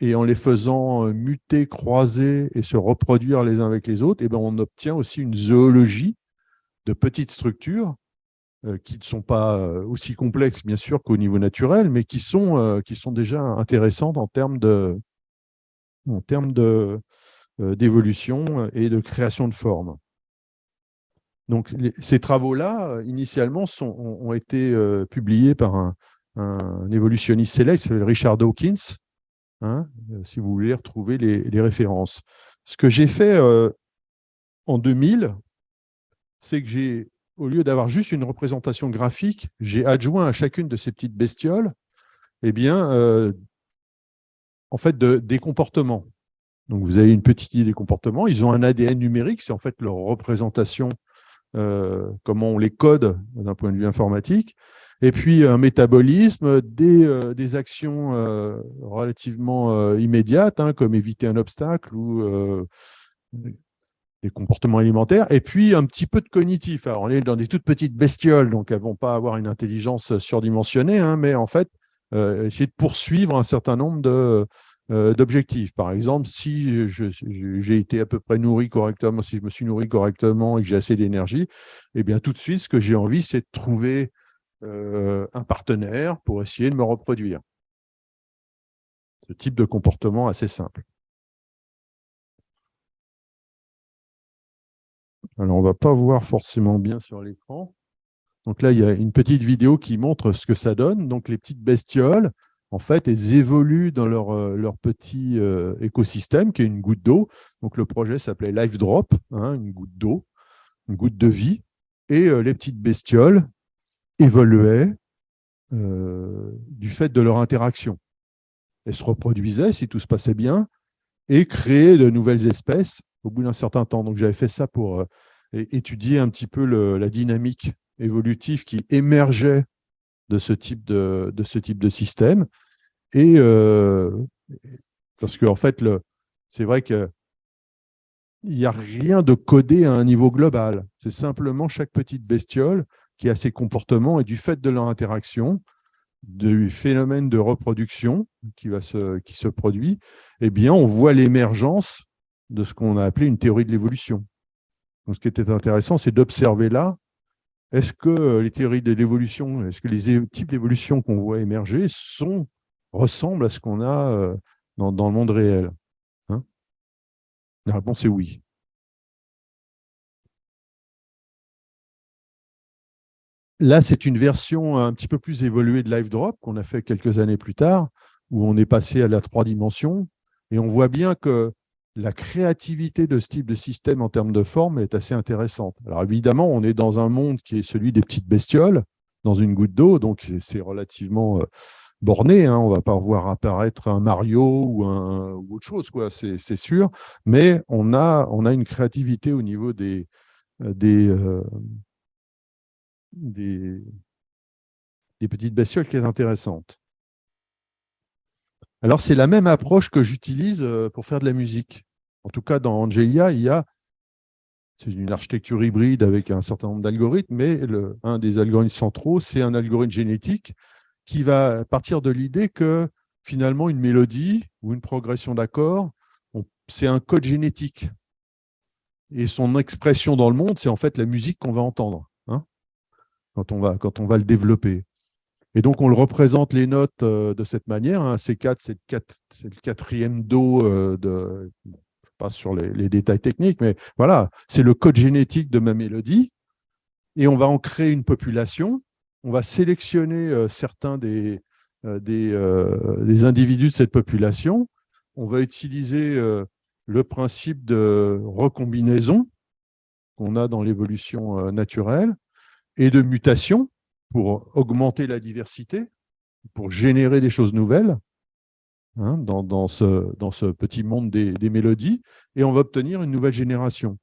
S3: et en les faisant muter, croiser et se reproduire les uns avec les autres, et ben on obtient aussi une zoologie de petites structures qui ne sont pas aussi complexes, bien sûr, qu'au niveau naturel, mais qui sont déjà intéressantes en termes d'évolution et de création de formes. Donc, ces travaux-là, initialement, ont été publiés par un évolutionniste célèbre qui s'appelle Richard Dawkins, si vous voulez retrouver les références. Ce que j'ai fait en 2000, c'est que au lieu d'avoir juste une représentation graphique, j'ai adjoint à chacune de ces petites bestioles en fait, des comportements. Donc, vous avez une petite idée des comportements. Ils ont un ADN numérique, c'est en fait leur représentation, comment on les code d'un point de vue informatique. Et puis, un métabolisme, des actions relativement immédiates, comme éviter un obstacle ou des comportements alimentaires, et puis un petit peu de cognitif. Alors, on est dans des toutes petites bestioles, donc elles ne vont pas avoir une intelligence surdimensionnée, mais en fait, essayer de poursuivre un certain nombre d'objectifs. Par exemple, si j'ai été à peu près nourri correctement, si je me suis nourri correctement et que j'ai assez d'énergie, eh bien tout de suite, ce que j'ai envie, c'est de trouver un partenaire pour essayer de me reproduire. Ce type de comportement assez simple. Alors, on ne va pas voir forcément bien sur l'écran. Donc là, il y a une petite vidéo qui montre ce que ça donne. Donc, les petites bestioles, en fait, elles évoluent dans leur petit écosystème, qui est une goutte d'eau. Donc, le projet s'appelait Life Drop, une goutte d'eau, une goutte de vie. Et les petites bestioles évoluaient du fait de leur interaction. Elles se reproduisaient, si tout se passait bien, et créaient de nouvelles espèces au bout d'un certain temps. Donc, j'avais fait ça pour étudier un petit peu la dynamique évolutive qui émergeait de ce type de système. Et parce que, en fait, c'est vrai que il n'y a rien de codé à un niveau global. C'est simplement chaque petite bestiole qui a ses comportements et du fait de leur interaction, du phénomène de reproduction qui se produit, eh bien, on voit l'émergence de ce qu'on a appelé une théorie de l'évolution. Donc, ce qui était intéressant, c'est d'observer là, est-ce que les théories de l'évolution, est-ce que les types d'évolution qu'on voit émerger ressemblent à ce qu'on a dans le monde réel, hein? La réponse est oui. Là, c'est une version un petit peu plus évoluée de LiveDrop qu'on a fait quelques années plus tard, où on est passé à la 3 dimensions. Et on voit bien que la créativité de ce type de système en termes de forme est assez intéressante. Alors évidemment, on est dans un monde qui est celui des petites bestioles, dans une goutte d'eau, donc c'est relativement borné, hein. On ne va pas voir apparaître un Mario ou autre chose, quoi, c'est sûr. Mais on a une créativité au niveau des, des petites bestioles qui est intéressante. Alors, c'est la même approche que j'utilise pour faire de la musique. En tout cas, dans Angelia, c'est une architecture hybride avec un certain nombre d'algorithmes, mais un des algorithmes centraux, c'est un algorithme génétique qui va partir de l'idée que finalement, une mélodie ou une progression d'accords, c'est un code génétique. Et son expression dans le monde, c'est en fait la musique qu'on va entendre, hein, quand on va le développer. Et donc, on le représente les notes de cette manière, hein. C4, c'est le quatrième do de. Bon, je passe sur les détails techniques, mais voilà, c'est le code génétique de ma mélodie. Et on va en créer une population. On va sélectionner certains des individus de cette population. On va utiliser le principe de recombinaison qu'on a dans l'évolution naturelle et de mutation pour augmenter la diversité, pour générer des choses nouvelles, hein, dans ce petit monde des mélodies, et on va obtenir une nouvelle génération.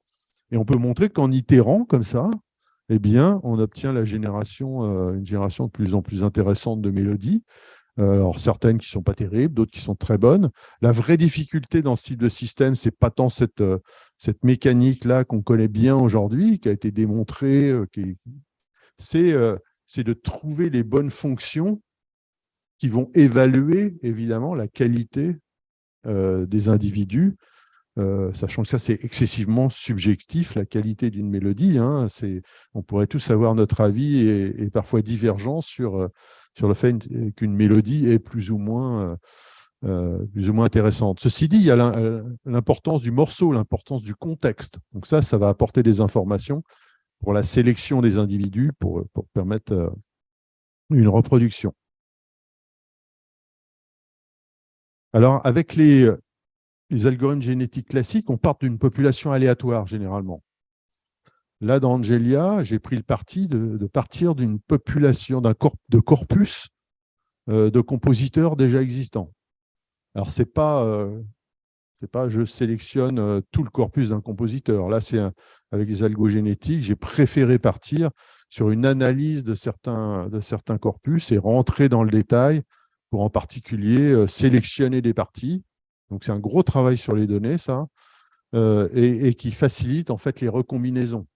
S3: Et on peut montrer qu'en itérant comme ça, eh bien, on obtient une génération de plus en plus intéressante de mélodies. Alors, certaines qui ne sont pas terribles, d'autres qui sont très bonnes. La vraie difficulté dans ce type de système, ce n'est pas tant cette mécanique-là qu'on connaît bien aujourd'hui, qui a été démontrée, c'est de trouver les bonnes fonctions qui vont évaluer évidemment la qualité des individus, sachant que ça c'est excessivement subjectif, la qualité d'une mélodie, hein. On pourrait tous avoir notre avis et parfois divergent sur le fait qu'une mélodie est plus ou moins intéressante. Ceci dit, il y a l'importance du morceau, l'importance du contexte. Donc ça va apporter des informations pour la sélection des individus, pour permettre une reproduction. Alors, avec les algorithmes génétiques classiques, on part d'une population aléatoire, généralement. Là, dans Angelia, j'ai pris le parti de partir d'une population, de corpus de compositeurs déjà existants. Alors, c'est pas je sélectionne tout le corpus d'un compositeur. Là, avec les algos génétiques, j'ai préféré partir sur une analyse de certains corpus et rentrer dans le détail pour en particulier sélectionner des parties. Donc, c'est un gros travail sur les données, ça, et qui facilite en fait les recombinaisons,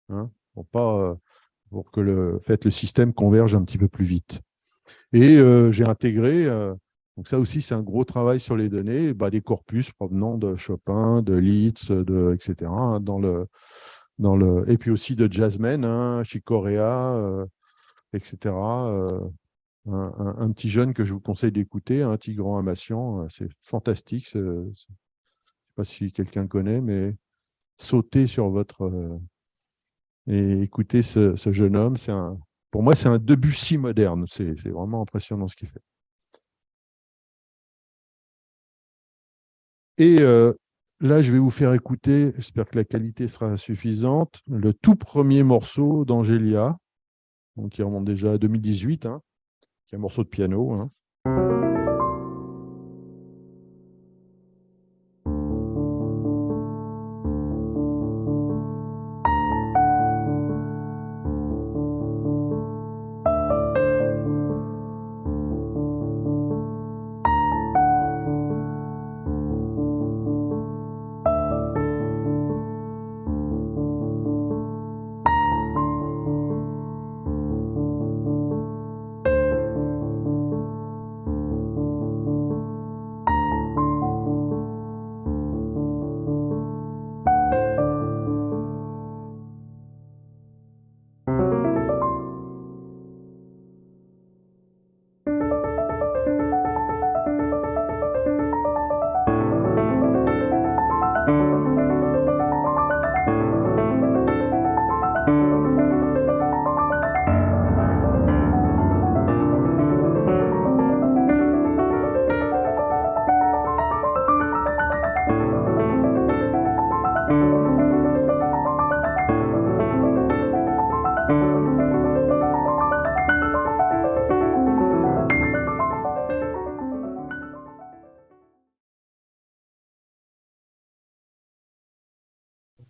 S3: hein, pour que le système converge un petit peu plus vite. Et j'ai intégré, donc ça aussi c'est un gros travail sur les données, des corpus provenant de Chopin, de Liszt, etc., hein, et puis aussi de jazzmen, hein, Chick Corea, etc. Un petit jeune que je vous conseille d'écouter, un Tigran Amassian, c'est fantastique. Je ne sais pas si quelqu'un connaît, mais sautez sur et écoutez ce jeune homme. Pour moi, c'est un Debussy moderne. C'est vraiment impressionnant ce qu'il fait. Et là, je vais vous faire écouter, j'espère que la qualité sera suffisante, le tout premier morceau d'Angelia, qui remonte déjà à 2018, hein, qui est un morceau de piano, hein.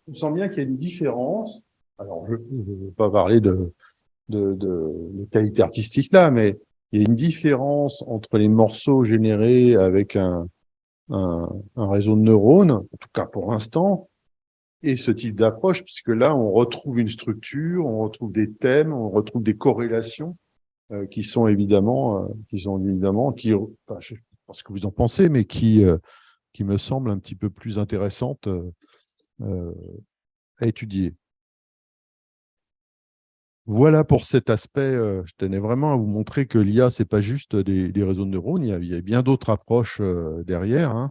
S3: on sent bien qu'il y a une différence. Alors, je ne veux pas parler de qualité artistique là, mais il y a une différence entre les morceaux générés avec un réseau de neurones, en tout cas pour l'instant, et ce type d'approche, puisque là, on retrouve une structure, on retrouve des thèmes, on retrouve des corrélations qui sont évidemment, enfin, je sais pas ce que vous en pensez, mais qui me semblent un petit peu plus intéressantes à étudier. Voilà pour cet aspect. Je tenais vraiment à vous montrer que l'IA, c'est pas juste des réseaux de neurones, il y a bien d'autres approches derrière. Hein.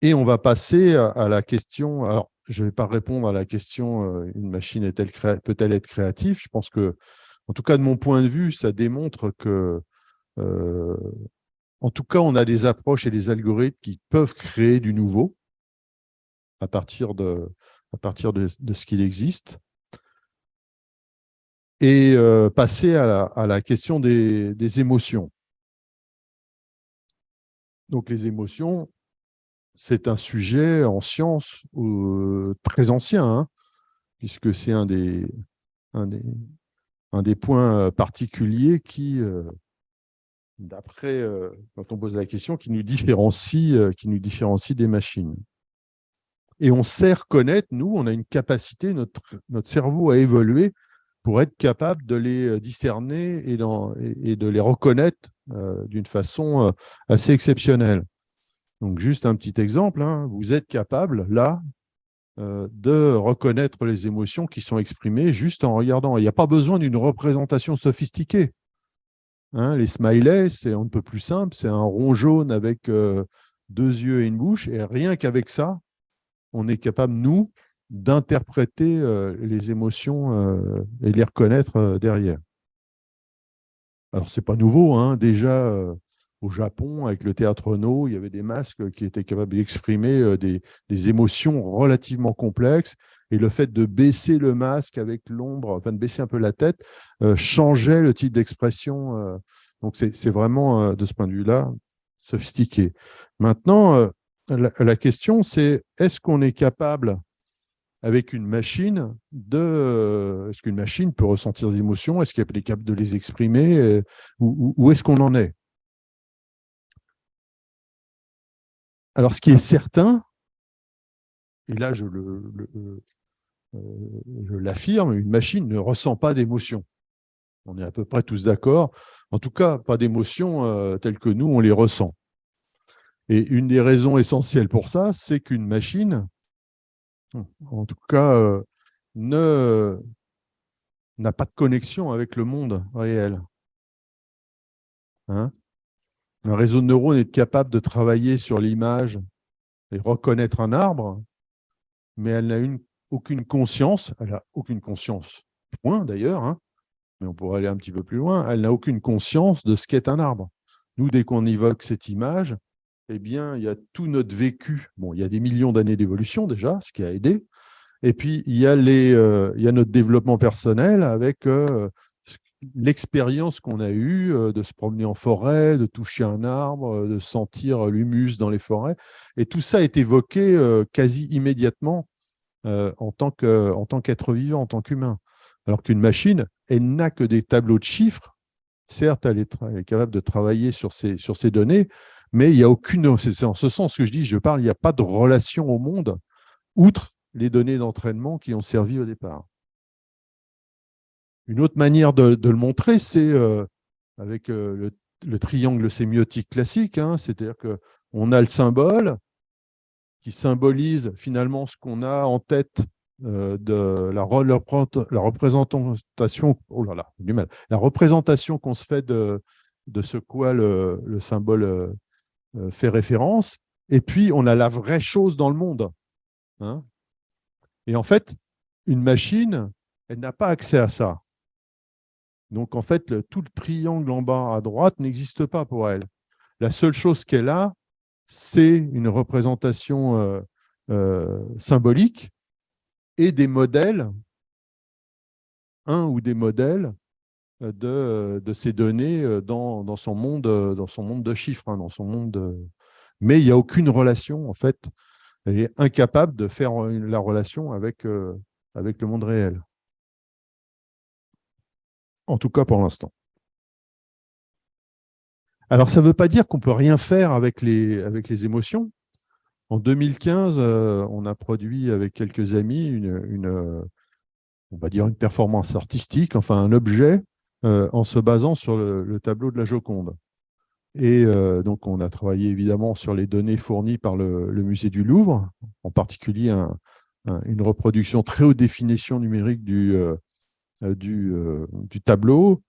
S3: Et on va passer à la question. Alors, je ne vais pas répondre à la question une machine peut-elle être créative? Je pense que, en tout cas, de mon point de vue, ça démontre que, en tout cas, on a des approches et des algorithmes qui peuvent créer du nouveau à partir de ce qu'il existe. Et passer à la question des émotions. Donc, les émotions, c'est un sujet en science très ancien, hein, puisque c'est un des points particuliers qui, d'après, quand on pose la question, qui nous différencie des machines. Et on sait reconnaître, nous, on a une capacité, notre cerveau a évolué pour être capable de les discerner et de les reconnaître d'une façon assez exceptionnelle. Donc, juste un petit exemple, hein, vous êtes capable, là, de reconnaître les émotions qui sont exprimées juste en regardant. Il n'y a pas besoin d'une représentation sophistiquée. Hein, les smileys, c'est on ne peut plus simple, c'est un rond jaune avec 2 yeux et une bouche, et rien qu'avec ça, on est capable, nous, d'interpréter les émotions et les reconnaître derrière. Alors, ce n'est pas nouveau, hein. Déjà, au Japon, avec le théâtre No, il y avait des masques qui étaient capables d'exprimer des émotions relativement complexes. Et le fait de baisser le masque avec l'ombre, enfin de baisser un peu la tête, changeait le type d'expression. Donc, c'est vraiment, de ce point de vue-là, sophistiqué. Maintenant, la question, c'est est-ce qu'on est capable avec une machine est-ce qu'une machine peut ressentir des émotions? Est-ce qu'elle est capable de les exprimer? Où est-ce qu'on en est? Alors, ce qui est certain, et là je l'affirme, une machine ne ressent pas d'émotions. On est à peu près tous d'accord. En tout cas, pas d'émotions telles que nous, on les ressent. Et une des raisons essentielles pour ça, c'est qu'une machine, en tout cas, n'a pas de connexion avec le monde réel. Hein? Un réseau de neurones est capable de travailler sur l'image et reconnaître un arbre, mais elle n'a aucune conscience, elle n'a aucune conscience, point d'ailleurs, hein, mais on pourrait aller un petit peu plus loin, elle n'a aucune conscience de ce qu'est un arbre. Nous, dès qu'on évoque cette image, eh bien, il y a tout notre vécu. Bon, il y a des millions d'années d'évolution déjà, ce qui a aidé. Et puis, il y a notre développement personnel avec l'expérience qu'on a eue de se promener en forêt, de toucher un arbre, de sentir l'humus dans les forêts. Et tout ça est évoqué quasi immédiatement en tant qu'être vivant, en tant qu'humain. Alors qu'une machine, elle n'a que des tableaux de chiffres. Certes, elle est capable de travailler sur ces données, mais il n'y a aucune. C'est en ce sens que je dis, il n'y a pas de relation au monde, outre les données d'entraînement qui ont servi au départ. Une autre manière de le montrer, c'est avec le triangle sémiotique classique, hein, c'est-à-dire qu'on a le symbole qui symbolise finalement ce qu'on a en tête de la représentation, oh là là, du mal, la représentation qu'on se fait de ce quoi le symbole fait référence, et puis on a la vraie chose dans le monde. Hein. Et en fait, une machine, elle n'a pas accès à ça. Donc, en fait, tout le triangle en bas à droite n'existe pas pour elle. La seule chose qu'elle a, c'est une représentation symbolique et des modèles, un ou des modèles de ces données dans son monde de chiffres, hein, dans son monde. Mais il n'y a aucune relation, en fait, Elle est incapable de faire la relation avec le monde réel. En tout cas, pour l'instant. Alors, ça ne veut pas dire qu'on ne peut rien faire avec les émotions. En 2015, on a produit avec quelques amis on va dire une performance artistique, enfin un objet, en se basant sur le tableau de la Joconde. Et donc, on a travaillé évidemment sur les données fournies par le musée du Louvre, en particulier une reproduction très haute définition numérique du tableau.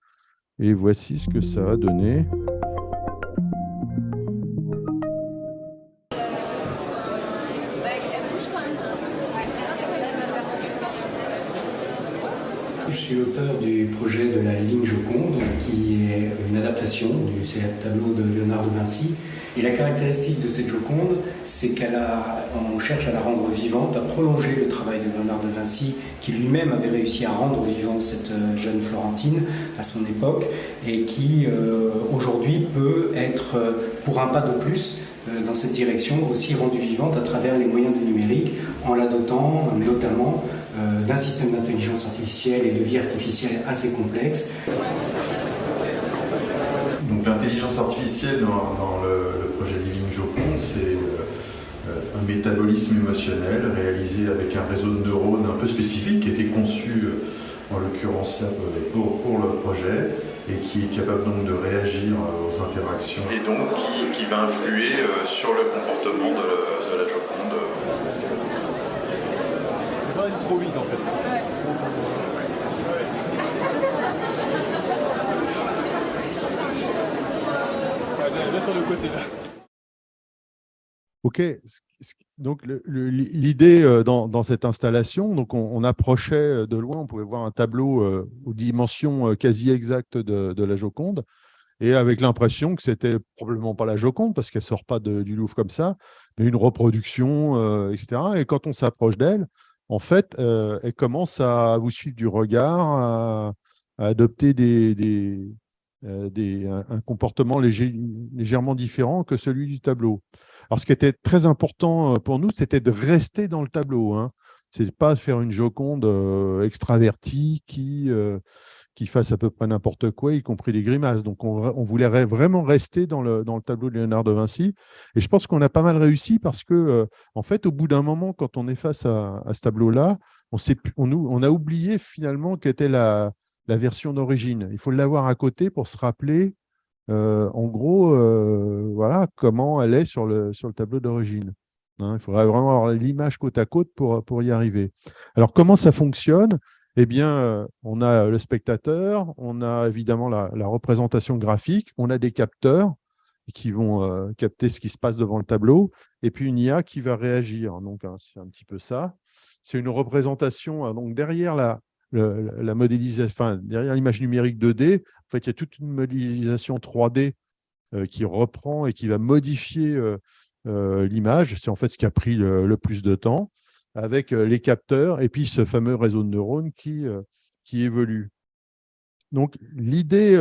S3: Et voici ce que ça a donné.
S4: Je suis l'auteur du projet de la ligne Joconde, qui est une adaptation du célèbre tableau de Léonard de Vinci. Et la caractéristique de cette Joconde, c'est qu'on cherche à la rendre vivante, à prolonger le travail de Léonard de Vinci, qui lui-même avait réussi à rendre vivante cette jeune Florentine à son époque, et qui aujourd'hui peut être, pour un pas de plus, dans cette direction, aussi rendue vivante à travers les moyens du numérique, en la dotant notamment d'un système d'intelligence artificielle et de vie artificielle assez complexe.
S5: Donc l'intelligence artificielle dans le projet Living Joconde, c'est un métabolisme émotionnel réalisé avec un réseau de neurones un peu spécifique qui a été conçu en l'occurrence là pour le projet et qui est capable donc de réagir aux interactions et donc qui va influer sur le comportement de la Joconde.
S6: Ça va aller trop vite en fait. Là sur le côté là.
S3: OK. Donc, l'idée dans cette installation, donc on approchait de loin, on pouvait voir un tableau aux dimensions quasi exactes de la Joconde, et avec l'impression que c'était probablement pas la Joconde, parce qu'elle ne sort pas du Louvre comme ça, mais une reproduction, etc. Et quand on s'approche d'elle, en fait, elle commence à vous suivre du regard, à adopter un comportement légèrement différent que celui du tableau. Alors, ce qui était très important pour nous, c'était de rester dans le tableau. Hein. Ce n'est pas faire une Joconde extravertie qui fasse à peu près n'importe quoi, y compris des grimaces. Donc, on voulait vraiment rester dans le tableau de Léonard de Vinci. Et je pense qu'on a pas mal réussi parce que, en fait, au bout d'un moment, quand on est face à ce tableau-là, on a oublié finalement quelle était la version d'origine. Il faut l'avoir à côté pour se rappeler, en gros, voilà, comment elle est sur le tableau d'origine. Hein, il faudrait vraiment avoir l'image côte à côte pour y arriver. Alors, comment ça fonctionne ? Eh bien, on a le spectateur, on a évidemment la représentation graphique, on a des capteurs qui vont capter ce qui se passe devant le tableau, et puis une IA qui va réagir. Donc, hein, c'est un petit peu ça. C'est une représentation, donc derrière la modélisation, enfin, derrière l'image numérique 2D, en fait, il y a toute une modélisation 3D qui reprend et qui va modifier l'image. C'est en fait ce qui a pris le plus de temps, avec les capteurs et puis ce fameux réseau de neurones qui évolue. Donc, l'idée,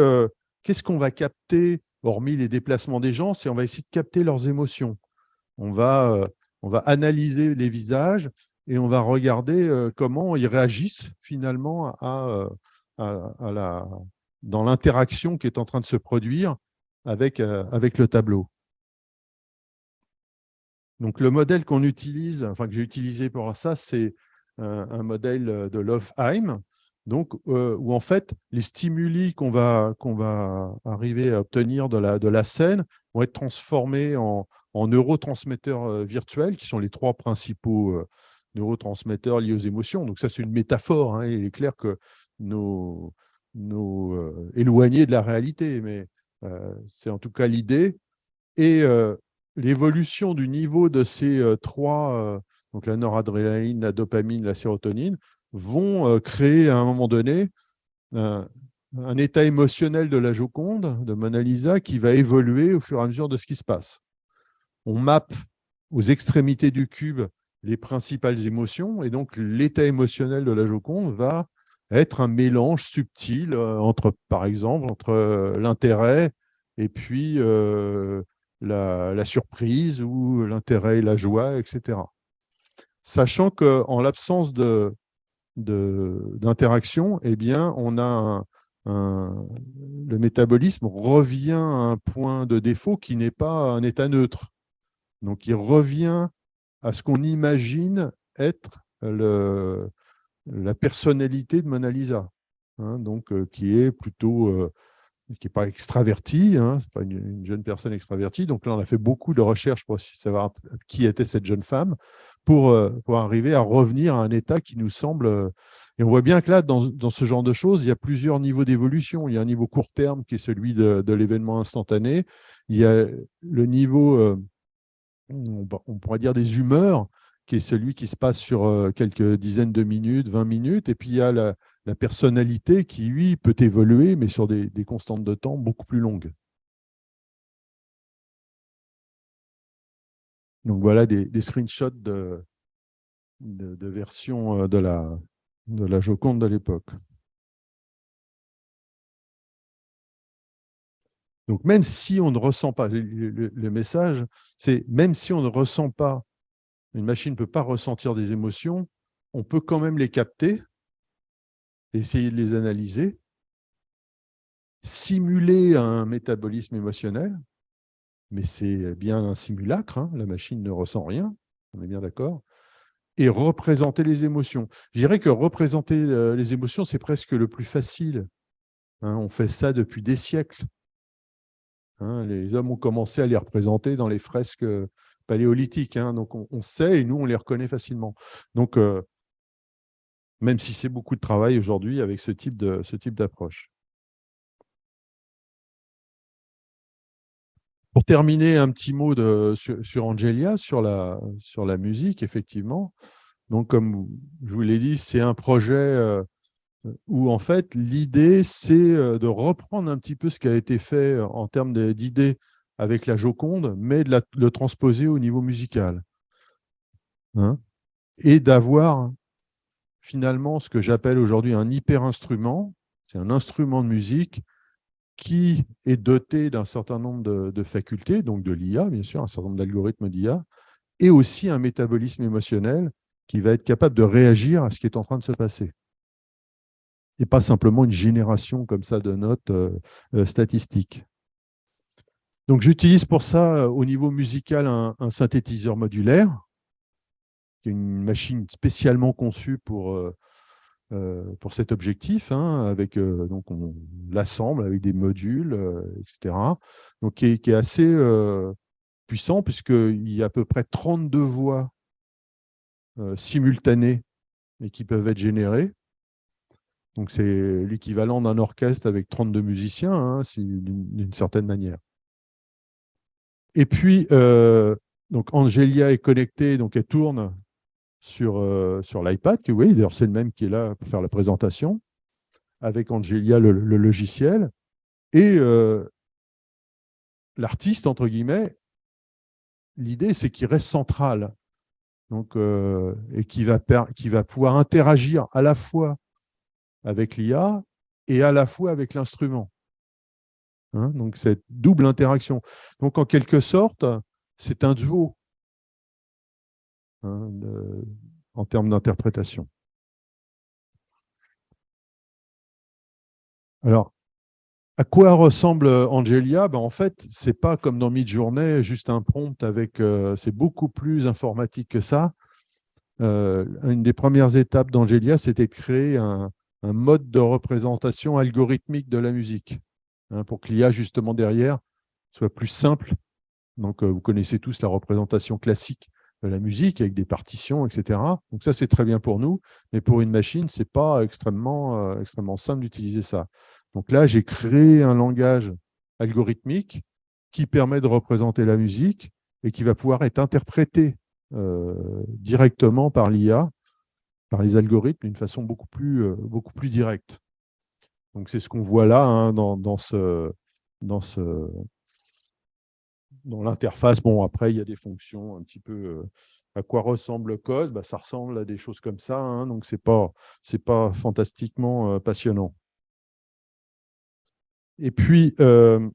S3: qu'est-ce qu'on va capter, hormis les déplacements des gens, c'est on va essayer de capter leurs émotions. On va analyser les visages et on va regarder comment ils réagissent finalement dans l'interaction qui est en train de se produire avec le tableau. Donc, le modèle qu'on utilise, enfin que j'ai utilisé pour ça, c'est un modèle de Lofheim, donc, où en fait, les stimuli qu'on va arriver à obtenir de la scène vont être transformés en neurotransmetteurs virtuels, qui sont les trois principaux neurotransmetteurs liés aux émotions. Donc ça, c'est une métaphore. Hein, il est clair que nos éloignés de la réalité, mais c'est en tout cas l'idée. Et l'évolution du niveau de ces trois, donc la noradrénaline, la dopamine, la sérotonine, vont créer à un moment donné un état émotionnel de la Joconde, de Mona Lisa, qui va évoluer au fur et à mesure de ce qui se passe. On mappe aux extrémités du cube les principales émotions, et donc l'état émotionnel de la Joconde va être un mélange subtil par exemple, entre l'intérêt et puis la surprise, ou l'intérêt et la joie, etc. sachant qu'en l'absence d'interaction, eh bien, on a le métabolisme revient à un point de défaut qui n'est pas un état neutre. Donc, il revient à ce qu'on imagine être la personnalité de Mona Lisa, hein, donc, qui est plutôt, qui n'est pas extravertie, hein, ce n'est pas une jeune personne extravertie. Donc là, on a fait beaucoup de recherches pour savoir qui était cette jeune femme, pour arriver à revenir à un état qui nous semble… Et on voit bien que là, dans ce genre de choses, il y a plusieurs niveaux d'évolution. Il y a un niveau court terme qui est celui de l'événement instantané. Il y a le niveau, on pourrait dire des humeurs, qui est celui qui se passe sur quelques dizaines de minutes, 20 minutes. Et puis, il y a la personnalité qui, lui, peut évoluer, mais sur des constantes de temps beaucoup plus longues. Donc, voilà des screenshots de versions de la Joconde de l'époque. Donc, même si on ne ressent pas, le message, c'est même si on ne ressent pas, une machine ne peut pas ressentir des émotions, on peut quand même les capter, essayer de les analyser, simuler un métabolisme émotionnel, mais c'est bien un simulacre, hein, la machine ne ressent rien, on est bien d'accord, et représenter les émotions. Je dirais que représenter les émotions, c'est presque le plus facile. Hein, on fait ça depuis des siècles. Hein, les hommes ont commencé à les représenter dans les fresques paléolithiques. Hein, donc, on sait et nous, on les reconnaît facilement. Donc, même si c'est beaucoup de travail aujourd'hui avec ce type d'approche. Pour terminer, un petit mot sur Angelia, sur la musique, effectivement. Donc, comme je vous l'ai dit, c'est un projet où, en fait, l'idée, c'est de reprendre un petit peu ce qui a été fait en termes d'idées avec la Joconde, mais de le transposer au niveau musical. Hein, et d'avoir finalement ce que j'appelle aujourd'hui un hyper-instrument, c'est un instrument de musique qui est doté d'un certain nombre de facultés, donc de l'IA, bien sûr, un certain nombre d'algorithmes d'IA, et aussi un métabolisme émotionnel qui va être capable de réagir à ce qui est en train de se passer. Et pas simplement une génération comme ça de notes statistiques. Donc j'utilise pour ça, au niveau musical, un synthétiseur modulaire, qui est une machine spécialement conçue pour cet objectif, hein, avec, donc on l'assemble avec des modules, etc. Donc qui est assez puissant, puisqu'il y a à peu près 32 voix simultanées et qui peuvent être générées. Donc c'est l'équivalent d'un orchestre avec 32 musiciens, hein, d'une certaine manière. Et puis, donc Angelia est connectée, donc elle tourne sur l'iPad, que vous voyez, d'ailleurs c'est le même qui est là pour faire la présentation, avec Angelia, le logiciel, et l'artiste, entre guillemets, l'idée c'est qu'il reste central, donc, et qui va pouvoir interagir à la fois avec l'IA et à la fois avec l'instrument. Hein, donc cette double interaction. Donc en quelque sorte, c'est un duo, hein, en termes d'interprétation. Alors, à quoi ressemble Angelia? En fait, ce n'est pas comme dans Midjourney, juste un prompt avec… c'est beaucoup plus informatique que ça. Une des premières étapes d'Angelia, c'était de créer un mode de représentation algorithmique de la musique, hein, pour que l'IA, justement, derrière, soit plus simple. Donc, vous connaissez tous la représentation classique de la musique avec des partitions, etc. Donc, ça, c'est très bien pour nous. Mais pour une machine, ce n'est pas extrêmement simple d'utiliser ça. Donc là, j'ai créé un langage algorithmique qui permet de représenter la musique et qui va pouvoir être interprété directement par l'IA, par les algorithmes, d'une façon beaucoup plus directe. Donc, c'est ce qu'on voit là, hein, dans l'interface. Bon, après, il y a des fonctions un petit peu… à quoi ressemble le code? Ça ressemble à des choses comme ça, hein, donc ce n'est pas fantastiquement passionnant. Et puis, il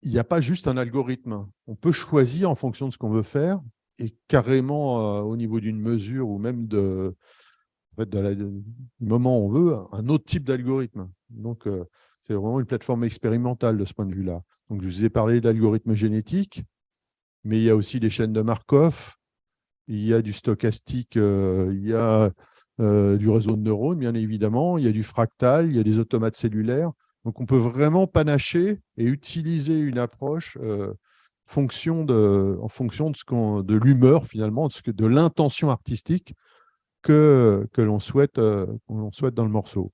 S3: n'y a pas juste un algorithme. On peut choisir, en fonction de ce qu'on veut faire, est carrément au niveau d'une mesure ou même en fait, du moment où on veut, un autre type d'algorithme. Donc, c'est vraiment une plateforme expérimentale de ce point de vue-là. Donc, je vous ai parlé d'algorithmes génétiques, mais il y a aussi des chaînes de Markov, il y a du stochastique, il y a du réseau de neurones, bien évidemment, il y a du fractal, il y a des automates cellulaires. Donc, on peut vraiment panacher et utiliser une approche en fonction de l'humeur, finalement, de l'intention artistique que l'on souhaite dans le morceau.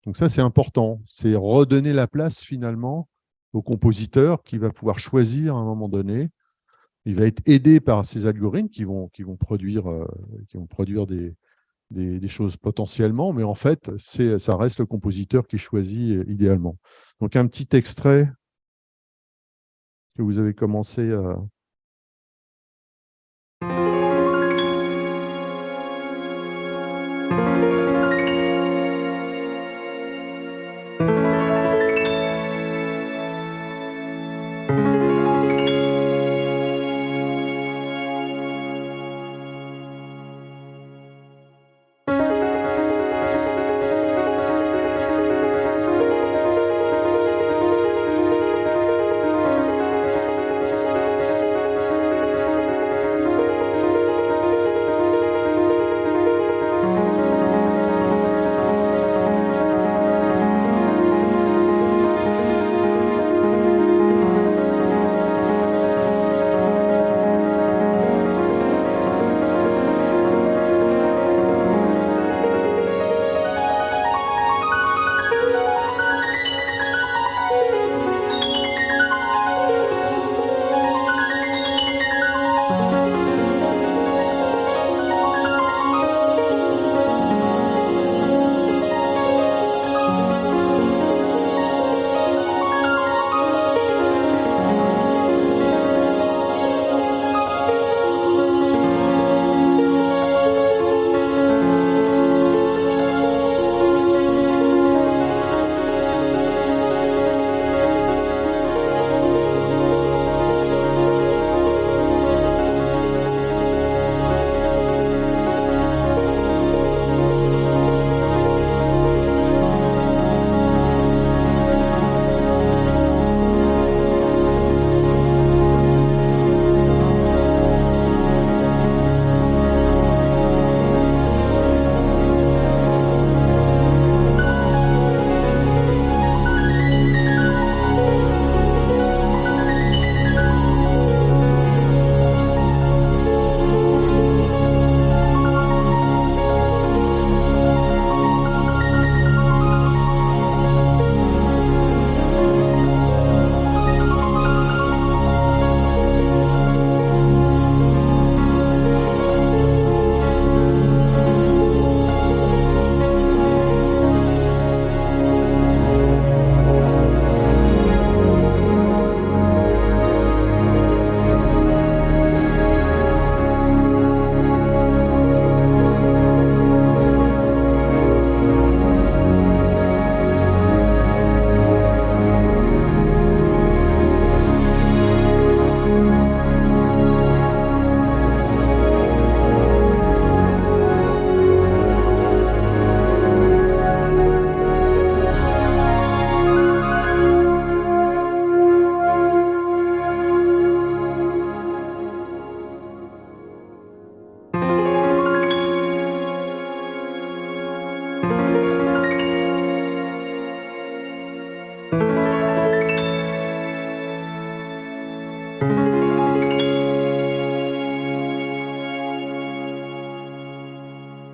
S3: Donc ça, c'est important. C'est redonner la place, finalement, au compositeur qui va pouvoir choisir à un moment donné. Il va être aidé par ces algorithmes qui vont produire des choses potentiellement, mais en fait, ça reste le compositeur qui choisit idéalement. Donc un petit extrait que vous avez commencé à…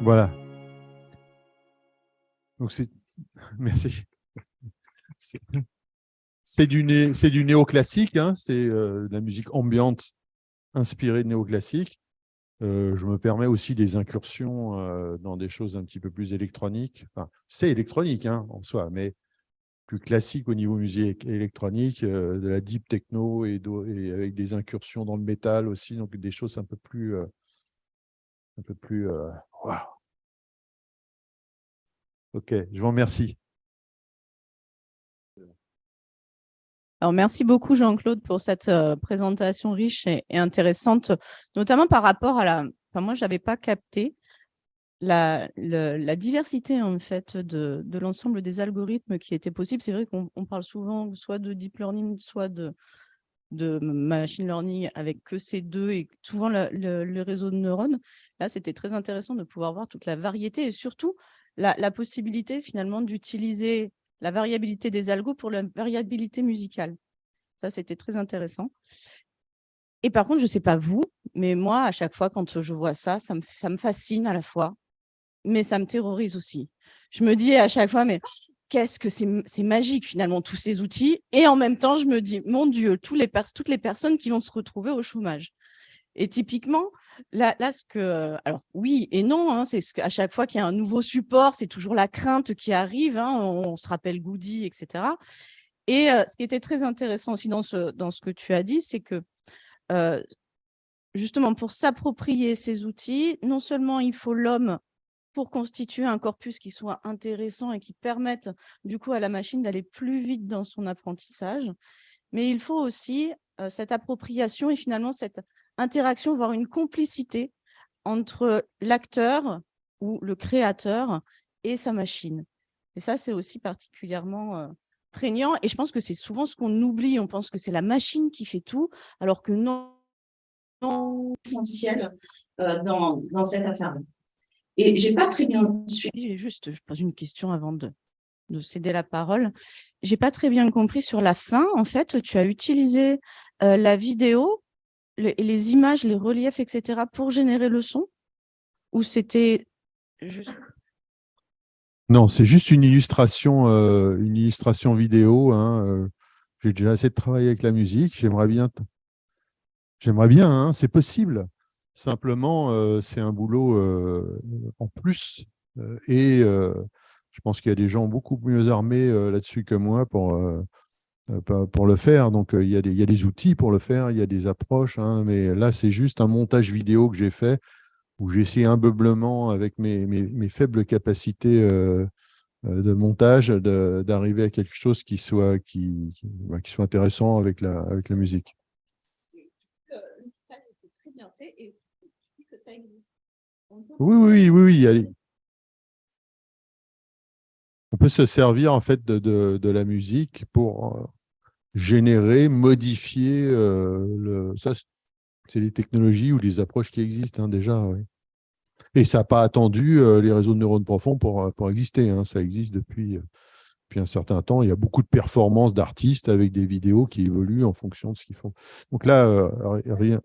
S3: Voilà. Donc merci. C'est du néoclassique, hein, c'est de la musique ambiante inspirée de néoclassique. Je me permets aussi des incursions dans des choses un petit peu plus électroniques. Enfin, c'est électronique hein, en soi, mais plus classique au niveau musique électronique, de la deep techno et avec des incursions dans le métal aussi, donc des choses un peu plus wow. Ok, je vous remercie.
S1: Alors, merci beaucoup, Jean-Claude, pour cette présentation riche et intéressante, notamment par rapport à la… Enfin, moi, je n'avais pas capté la diversité, en fait, de l'ensemble des algorithmes qui étaient possibles. C'est vrai qu'on parle souvent soit de deep learning, soit de machine learning avec que ces deux et souvent le réseau de neurones. Là, c'était très intéressant de pouvoir voir toute la variété et surtout la possibilité, finalement, d'utiliser la variabilité des algos pour la variabilité musicale. Ça, c'était très intéressant. Et par contre, je ne sais pas vous, mais moi, à chaque fois, quand je vois ça, ça me fascine à la fois, mais ça me terrorise aussi. Je me dis à chaque fois, mais qu'est-ce que c'est magique, finalement, tous ces outils. Et en même temps, je me dis, mon Dieu, toutes les personnes qui vont se retrouver au chômage. Et typiquement, là alors oui et non, hein, c'est qu'à chaque fois qu'il y a un nouveau support, c'est toujours la crainte qui arrive, hein, on se rappelle Goody, etc. Et ce qui était très intéressant aussi dans ce que tu as dit, c'est que justement, pour s'approprier ces outils, non seulement il faut l'homme pour constituer un corpus qui soit intéressant et qui permette du coup à la machine d'aller plus vite dans son apprentissage, mais il faut aussi cette appropriation et finalement cette interaction, voire une complicité entre l'acteur ou le créateur et sa machine. Et ça, c'est aussi particulièrement prégnant. Et je pense que c'est souvent ce qu'on oublie. On pense que c'est la machine qui fait tout, alors que non, essentiel dans cette affaire-là. Et j'ai pas très bien suivi, je pose une question avant de céder la parole. J'ai pas très bien compris sur la fin. En fait, tu as utilisé la vidéo, les images, les reliefs, etc. pour générer le son, ou c'était juste…
S3: Non, c'est juste une illustration vidéo. Hein. J'ai déjà assez de travail avec la musique. J'aimerais bien, hein, c'est possible. Simplement, c'est un boulot en plus. Je pense qu'il y a des gens beaucoup mieux armés là-dessus que moi pour le faire. Donc, il y a des outils pour le faire, il y a des approches. Hein, mais là, c'est juste un montage vidéo que j'ai fait où j'ai essayé humblement, avec mes faibles capacités de montage, d'arriver à quelque chose qui soit intéressant avec la musique.
S1: Ça était très bien fait et que ça existe.
S3: Oui. On peut se servir en fait de la musique pour générer, modifier ça, c'est des technologies ou des approches qui existent déjà. Oui. Et ça n'a pas attendu les réseaux de neurones profonds pour exister. Hein. Ça existe depuis un certain temps. Il y a beaucoup de performances d'artistes avec des vidéos qui évoluent en fonction de ce qu'ils font. Donc là, rien.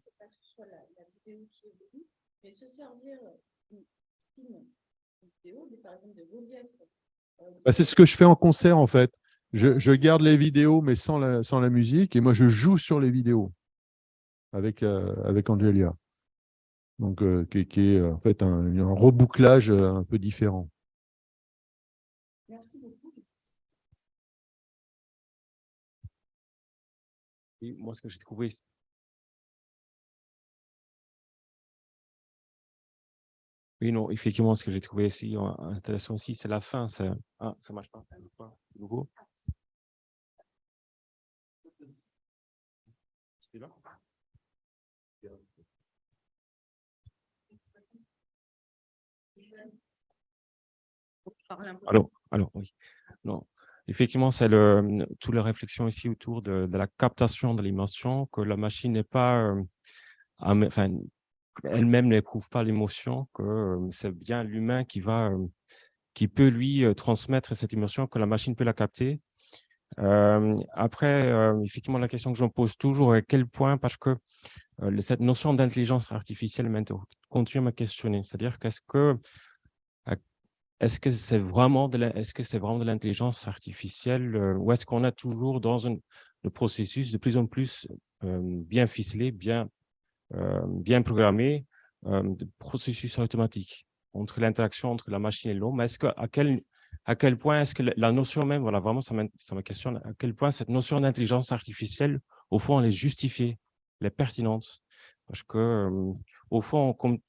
S1: C'est pas que ce soit la vidéo qui évolue, mais se servir d'une vidéo, par exemple de relief.
S3: C'est ce que je fais en concert en fait. Je garde les vidéos mais sans la musique et moi je joue sur les vidéos avec Angelia. Donc, qui est en fait un rebouclage un peu différent.
S1: Merci beaucoup.
S2: Et moi, ce que j'ai trouvé… Oui, non, effectivement, ce que j'ai trouvé aussi intéressant aussi, c'est la fin. Ah, ça marche pas. Je crois. Nouveau. Là. Alors, oui. Non. Effectivement, c'est toute la réflexion ici autour de la captation de l'émotion, que la machine n'est pas, enfin, elle-même n'éprouve pas l'émotion, que c'est bien l'humain qui peut lui transmettre cette émotion, que la machine peut la capter. Après, effectivement, la question que je me pose toujours est à quel point, parce que cette notion d'intelligence artificielle continue à me questionner. C'est-à-dire est-ce que c'est vraiment de l'intelligence artificielle ou est-ce qu'on est toujours dans le processus de plus en plus bien ficelé, bien programmé, de processus automatique entre l'interaction entre la machine et l'homme? Est-ce que à quel point est-ce que la notion même, voilà, vraiment, ça me questionne, à quel point cette notion d'intelligence artificielle, au fond, elle est justifiée, elle est pertinente? Parce que, au fond, comme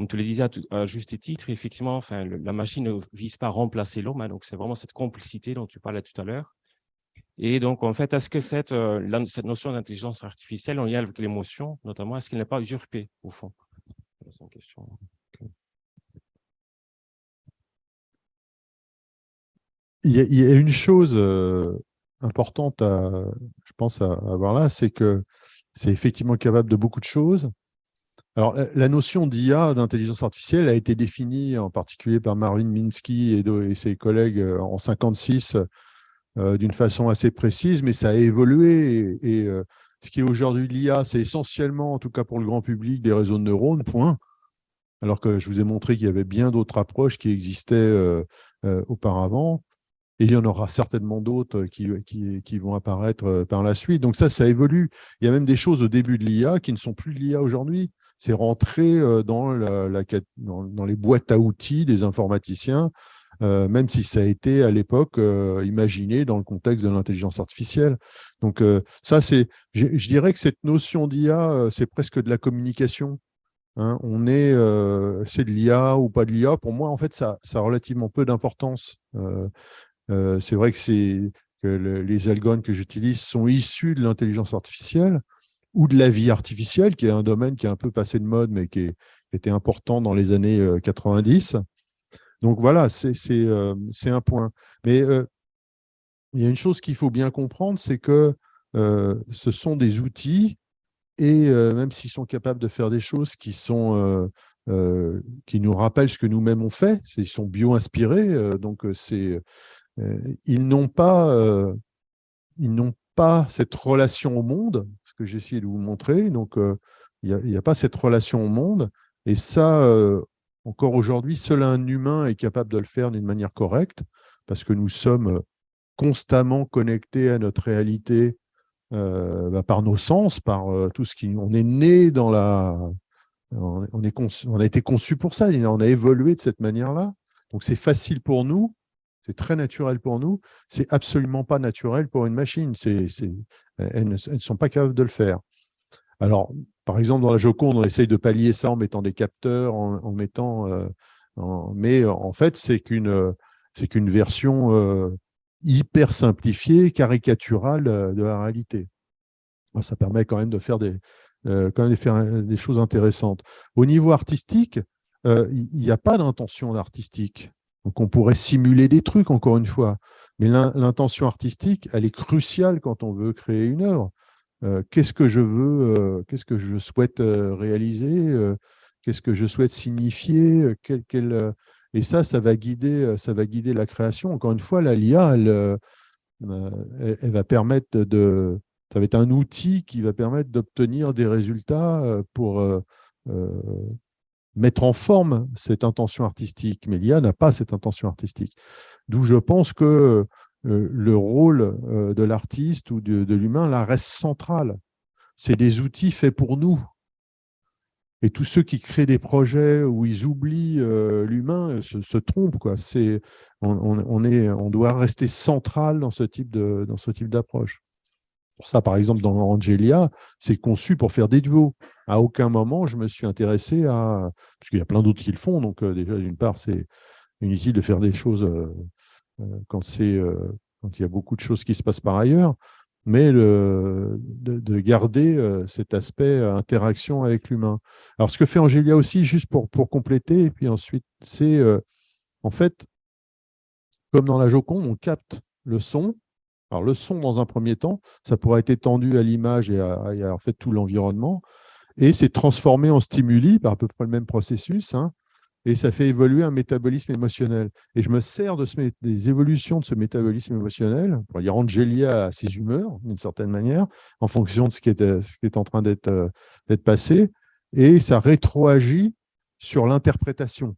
S2: tu le disais à juste titre, effectivement, enfin, la machine ne vise pas à remplacer l'homme, hein, donc c'est vraiment cette complicité dont tu parlais tout à l'heure. Et donc, en fait, est-ce que cette notion d'intelligence artificielle en lien avec l'émotion, notamment, est-ce qu'elle n'est pas usurpée, au fond? C'est une question.
S3: Il y a une chose importante, je pense, à avoir là, c'est que c'est effectivement capable de beaucoup de choses. Alors, la notion d'IA, d'intelligence artificielle, a été définie en particulier par Marvin Minsky et ses collègues en 1956 d'une façon assez précise, mais ça a évolué. Et ce qui est aujourd'hui l'IA, c'est essentiellement, en tout cas pour le grand public, des réseaux de neurones, point. Alors que je vous ai montré qu'il y avait bien d'autres approches qui existaient auparavant. Et il y en aura certainement d'autres qui vont apparaître par la suite. Donc ça évolue. Il y a même des choses au début de l'IA qui ne sont plus de l'IA aujourd'hui. C'est rentré dans les boîtes à outils des informaticiens, même si ça a été à l'époque imaginé dans le contexte de l'intelligence artificielle. Donc je dirais que cette notion d'IA, c'est presque de la communication. Hein. C'est de l'IA ou pas de l'IA. Pour moi, en fait, ça a relativement peu d'importance. C'est vrai que les algorithmes que j'utilise sont issus de l'intelligence artificielle ou de la vie artificielle, qui est un domaine qui est un peu passé de mode, mais qui était important dans les années 90. Donc voilà, c'est un point. Mais il y a une chose qu'il faut bien comprendre, c'est que ce sont des outils, et même s'ils sont capables de faire des choses qui nous rappellent ce que nous-mêmes on fait, ils sont bio-inspirés, donc ils n'ont pas cette relation au monde, ce que j'ai essayé de vous montrer. Donc, il n'y a pas cette relation au monde. Et ça, encore aujourd'hui, seul un humain est capable de le faire d'une manière correcte, parce que nous sommes constamment connectés à notre réalité par nos sens, par tout ce qui... On est né dans la... On a été conçu pour ça, on a évolué de cette manière-là. Donc, c'est facile pour nous. C'est très naturel pour nous. C'est absolument pas naturel pour une machine. Elles ne sont pas capables de le faire. Alors, par exemple, dans la Joconde, on essaye de pallier ça en mettant des capteurs, mais en fait, c'est qu'une version hyper simplifiée, caricaturale de la réalité. Ça permet quand même de faire des choses intéressantes. Au niveau artistique, il n'y a pas d'intention artistique. Donc, on pourrait simuler des trucs, encore une fois. Mais l'intention artistique, elle est cruciale quand on veut créer une œuvre. Qu'est-ce que je souhaite réaliser, qu'est-ce que je souhaite signifier, et ça va guider la création. Encore une fois, l'IA, elle va permettre ça va être un outil qui va permettre d'obtenir des résultats pour mettre en forme cette intention artistique. Mais l'IA n'a pas cette intention artistique. D'où je pense que le rôle de l'artiste ou de l'humain, là, reste central. C'est des outils faits pour nous. Et tous ceux qui créent des projets où ils oublient l'humain se trompent, quoi. On doit rester central dans ce type d'approche. Pour ça, par exemple, dans Angelia, c'est conçu pour faire des duos. À aucun moment, je me suis intéressé à... Parce qu'il y a plein d'autres qui le font, donc déjà, d'une part, c'est inutile de faire des choses quand il y a beaucoup de choses qui se passent par ailleurs, mais de garder cet aspect interaction avec l'humain. Alors, ce que fait Angelia aussi, juste pour compléter, et puis ensuite, c'est en fait, comme dans la Joconde, on capte le son. Alors, le son, dans un premier temps, ça pourra être étendu à l'image et à en fait, tout l'environnement, et c'est transformé en stimuli par à peu près le même processus, hein, et ça fait évoluer un métabolisme émotionnel. Et je me sers des évolutions de ce métabolisme émotionnel pour dire Angelia à ses humeurs, d'une certaine manière, en fonction de ce qui est en train d'être passé, et ça rétroagit sur l'interprétation,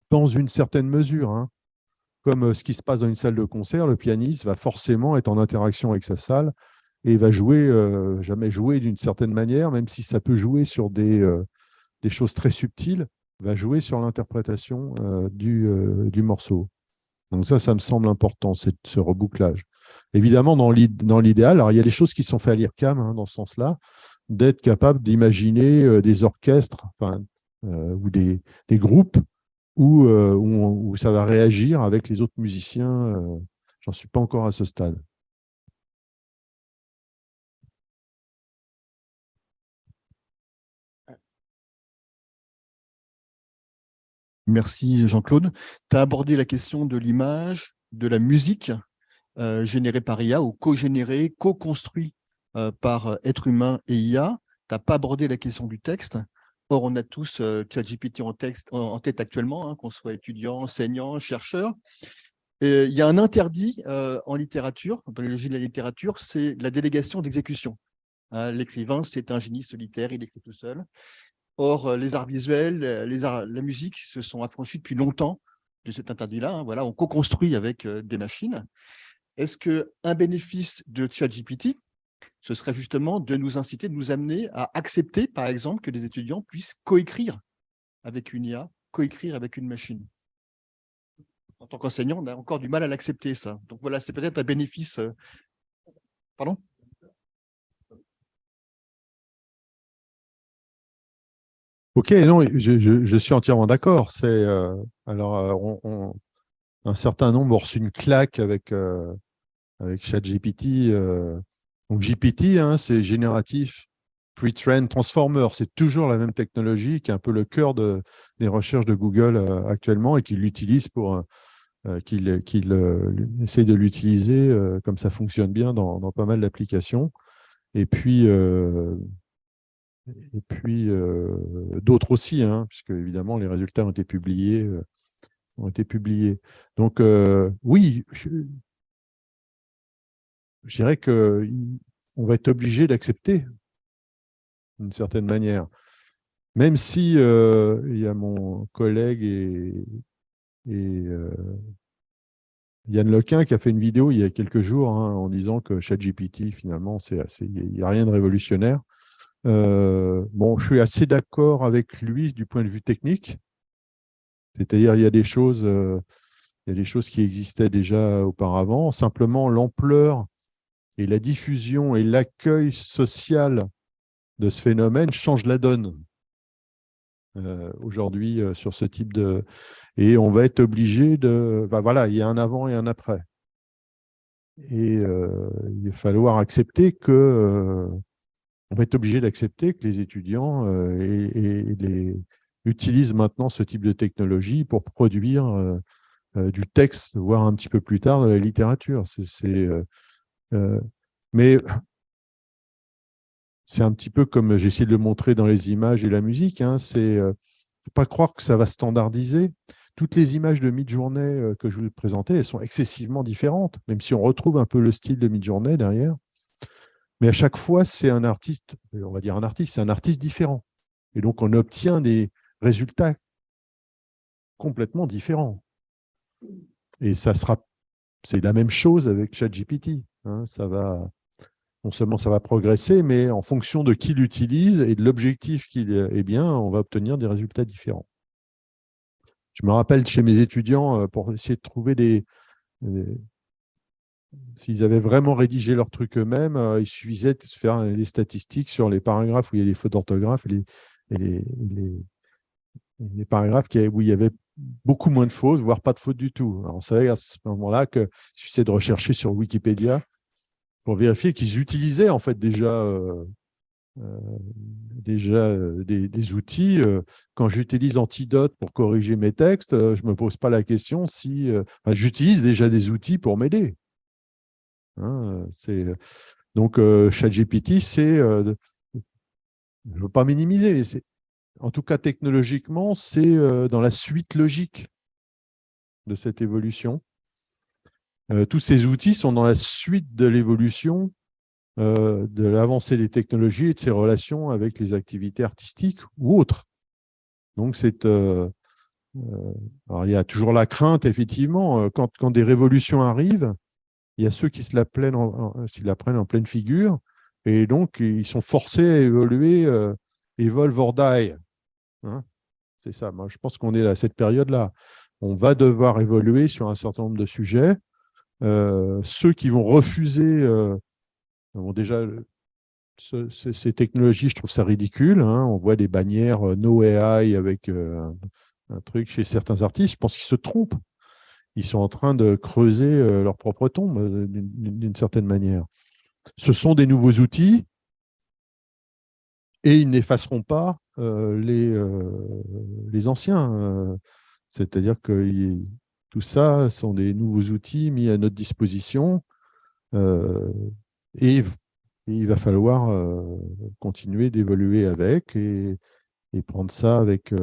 S3: dans une certaine mesure, hein. Comme ce qui se passe dans une salle de concert, le pianiste va forcément être en interaction avec sa salle et va jamais jouer d'une certaine manière, même si ça peut jouer sur des choses très subtiles, va jouer sur l'interprétation du morceau. Donc ça me semble important, ce rebouclage. Évidemment, dans l'idéal, alors il y a des choses qui sont faites à l'IRCAM, hein, dans ce sens-là, d'être capable d'imaginer des orchestres ou des groupes où ça va réagir avec les autres musiciens. J'en suis pas encore à ce stade.
S7: Merci Jean-Claude. Tu as abordé la question de l'image, de la musique générée par IA ou co-générée, co-construite par être humain et IA. Tu n'as pas abordé la question du texte. Or, on a tous ChatGPT en tête actuellement, hein, qu'on soit étudiant, enseignant, chercheur. Il y a un interdit en littérature, dans les logiques de la littérature, c'est la délégation d'exécution. L'écrivain, c'est un génie solitaire, il écrit tout seul. Or, les arts visuels, la musique se sont affranchis depuis longtemps de cet interdit-là. Hein. Voilà, on co-construit avec des machines. Est-ce qu'un bénéfice de ChatGPT, ce serait justement de nous inciter, de nous amener à accepter, par exemple, que des étudiants puissent coécrire avec une IA, coécrire avec une machine? En tant qu'enseignant, on a encore du mal à l'accepter, ça. Donc voilà, c'est peut-être un bénéfice. Pardon ?
S3: Ok, non, je suis entièrement d'accord. Un certain nombre ont reçu une claque avec ChatGPT. Donc GPT, hein, c'est génératif pre-trained transformer. C'est toujours la même technologie qui est un peu le cœur des recherches de Google actuellement et qu'il l'utilise qu'il essaye de l'utiliser comme ça fonctionne bien dans pas mal d'applications. Et puis d'autres aussi, hein, puisque évidemment les résultats ont été publiés. Donc oui, je dirais qu'on va être obligé d'accepter d'une certaine manière. Même si il y a mon collègue et Yann Lequin qui a fait une vidéo il y a quelques jours hein, en disant que ChatGPT, finalement, il n'y a rien de révolutionnaire. Bon, je suis assez d'accord avec lui du point de vue technique. C'est-à-dire, il y a des choses qui existaient déjà auparavant. Simplement, l'ampleur et la diffusion et l'accueil social de ce phénomène change la donne aujourd'hui sur ce type de... Et on va être obligé de... Ben voilà, il y a un avant et un après. Et il va falloir accepter que... on va être obligé d'accepter que les étudiants utilisent maintenant ce type de technologie pour produire du texte, voire un petit peu plus tard de la littérature. Mais c'est un petit peu comme j'ai essayé de le montrer dans les images et la musique. Hein, faut pas croire que ça va standardiser. Toutes les images de Midjourney que je vous ai présentées, elles sont excessivement différentes, même si on retrouve un peu le style de Midjourney derrière. Mais à chaque fois, c'est un artiste, on va dire un artiste, c'est un artiste différent. Et donc, on obtient des résultats complètement différents. Et c'est la même chose avec ChatGPT. Hein, non seulement ça va progresser, mais en fonction de qui l'utilise et de l'objectif qu'il est bien, on va obtenir des résultats différents. Je me rappelle chez mes étudiants, pour essayer de trouver s'ils avaient vraiment rédigé leur truc eux-mêmes, il suffisait de faire des statistiques sur les paragraphes où il y a des fautes d'orthographe et les paragraphes où il y avait beaucoup moins de fautes, voire pas de fautes du tout. Alors, on savait à ce moment-là qu'il suffisait de rechercher sur Wikipédia pour vérifier qu'ils utilisaient en fait déjà des outils. Quand j'utilise Antidote pour corriger mes textes, je ne me pose pas la question si... j'utilise déjà des outils pour m'aider. Hein, donc, ChatGPT, je ne veux pas minimiser, mais en tout cas technologiquement, c'est dans la suite logique de cette évolution. Tous ces outils sont dans la suite de l'évolution de l'avancée des technologies et de ses relations avec les activités artistiques ou autres. Donc, alors, il y a toujours la crainte, effectivement, quand des révolutions arrivent, il y a ceux qui se la prennent en pleine figure, et donc ils sont forcés à évoluer, evolve or die. Hein, c'est ça. Moi, je pense qu'on est à cette période-là. On va devoir évoluer sur un certain nombre de sujets. Ceux qui vont refuser, déjà, ces technologies, je trouve ça ridicule. Hein. On voit des bannières No AI avec un truc chez certains artistes. Je pense qu'ils se trompent. Ils sont en train de creuser leur propre tombe d'une certaine manière. Ce sont des nouveaux outils et ils n'effaceront pas les anciens. C'est-à-dire que tout ça sont des nouveaux outils mis à notre disposition et il va falloir continuer d'évoluer avec et prendre ça avec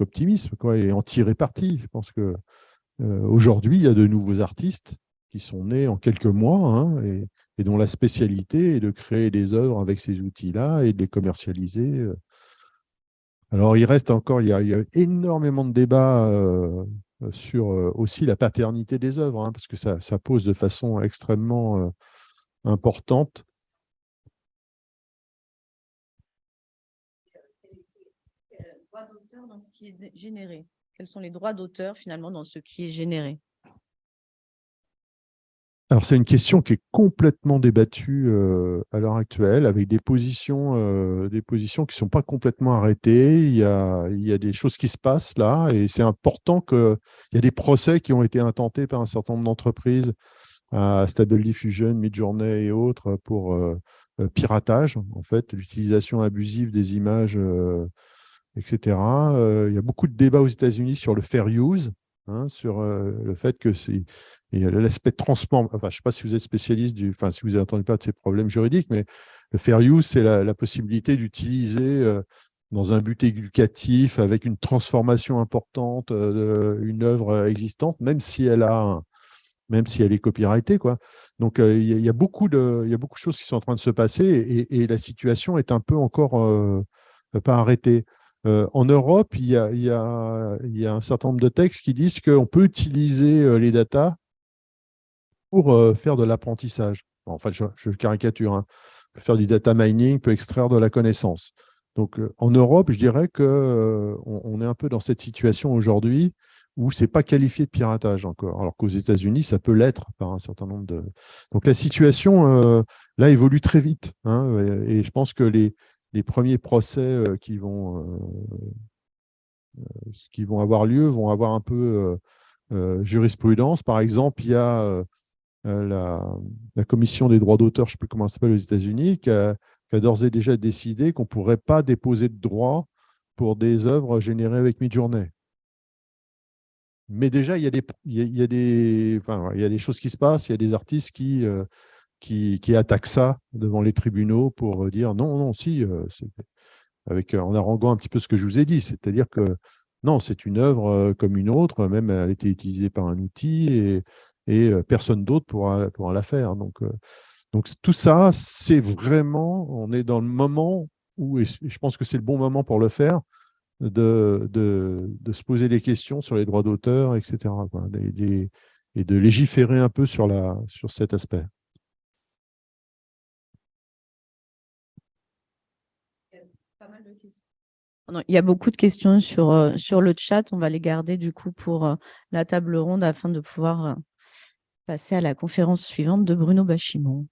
S3: optimisme, quoi, et en tirer parti. Je pense que aujourd'hui, il y a de nouveaux artistes qui sont nés en quelques mois hein, et dont la spécialité est de créer des œuvres avec ces outils-là et de les commercialiser. Alors, il reste encore, il y a énormément de débats sur aussi la paternité des œuvres, hein, parce que ça pose de façon extrêmement importante.
S1: Droits d'auteur dans ce qui est généré. Quels sont les droits d'auteur finalement dans ce qui est généré?
S3: Alors, c'est une question qui est complètement débattue à l'heure actuelle, avec des positions qui ne sont pas complètement arrêtées. Il y a des choses qui se passent là, et c'est important qu'il y a des procès qui ont été intentés par un certain nombre d'entreprises, à Stable Diffusion, Midjourney et autres, pour piratage, en fait, l'utilisation abusive des images, etc. Il y a beaucoup de débats aux États-Unis sur le fair use, hein, sur le fait que c'est l'aspect transforme. Enfin, je ne sais pas si vous êtes spécialiste si vous avez entendu parler de ces problèmes juridiques, mais le fair use, c'est la possibilité d'utiliser dans un but éducatif, avec une transformation importante, une œuvre existante, même si elle est copyrightée, quoi. Donc, il y a beaucoup de choses qui sont en train de se passer et la situation est un peu encore pas arrêtée. En Europe, il y a un certain nombre de textes qui disent qu'on peut utiliser les datas pour faire de l'apprentissage. En fait, je caricature, hein. On peut faire du data mining, peut extraire de la connaissance. Donc, en Europe, je dirais qu'on est un peu dans cette situation aujourd'hui où ce n'est pas qualifié de piratage encore, alors qu'aux États-Unis, ça peut l'être par un certain nombre de… Donc, la situation, là, évolue très vite, hein, et je pense que les premiers procès qui vont avoir lieu vont avoir un peu jurisprudence. Par exemple, il y a la Commission des droits d'auteur, je ne sais plus comment ça s'appelle aux États-Unis, qui a d'ores et déjà décidé qu'on ne pourrait pas déposer de droits pour des œuvres générées avec Midjourney. Mais déjà, il y a des choses qui se passent, il y a des artistes qui attaquent ça devant les tribunaux pour dire non, non, si, en haranguant un petit peu ce que je vous ai dit, c'est-à-dire que non, c'est une œuvre comme une autre, même elle a été utilisée par un outil et personne d'autre pourra la faire. Donc tout ça, c'est vraiment, on est dans le moment où, et je pense que c'est le bon moment pour le faire, de se poser des questions sur les droits d'auteur, etc., quoi, et de légiférer un peu sur cet aspect.
S1: Il y a beaucoup de questions sur le chat. On va les garder du coup pour la table ronde afin de pouvoir passer à la conférence suivante de Bruno Bachimon.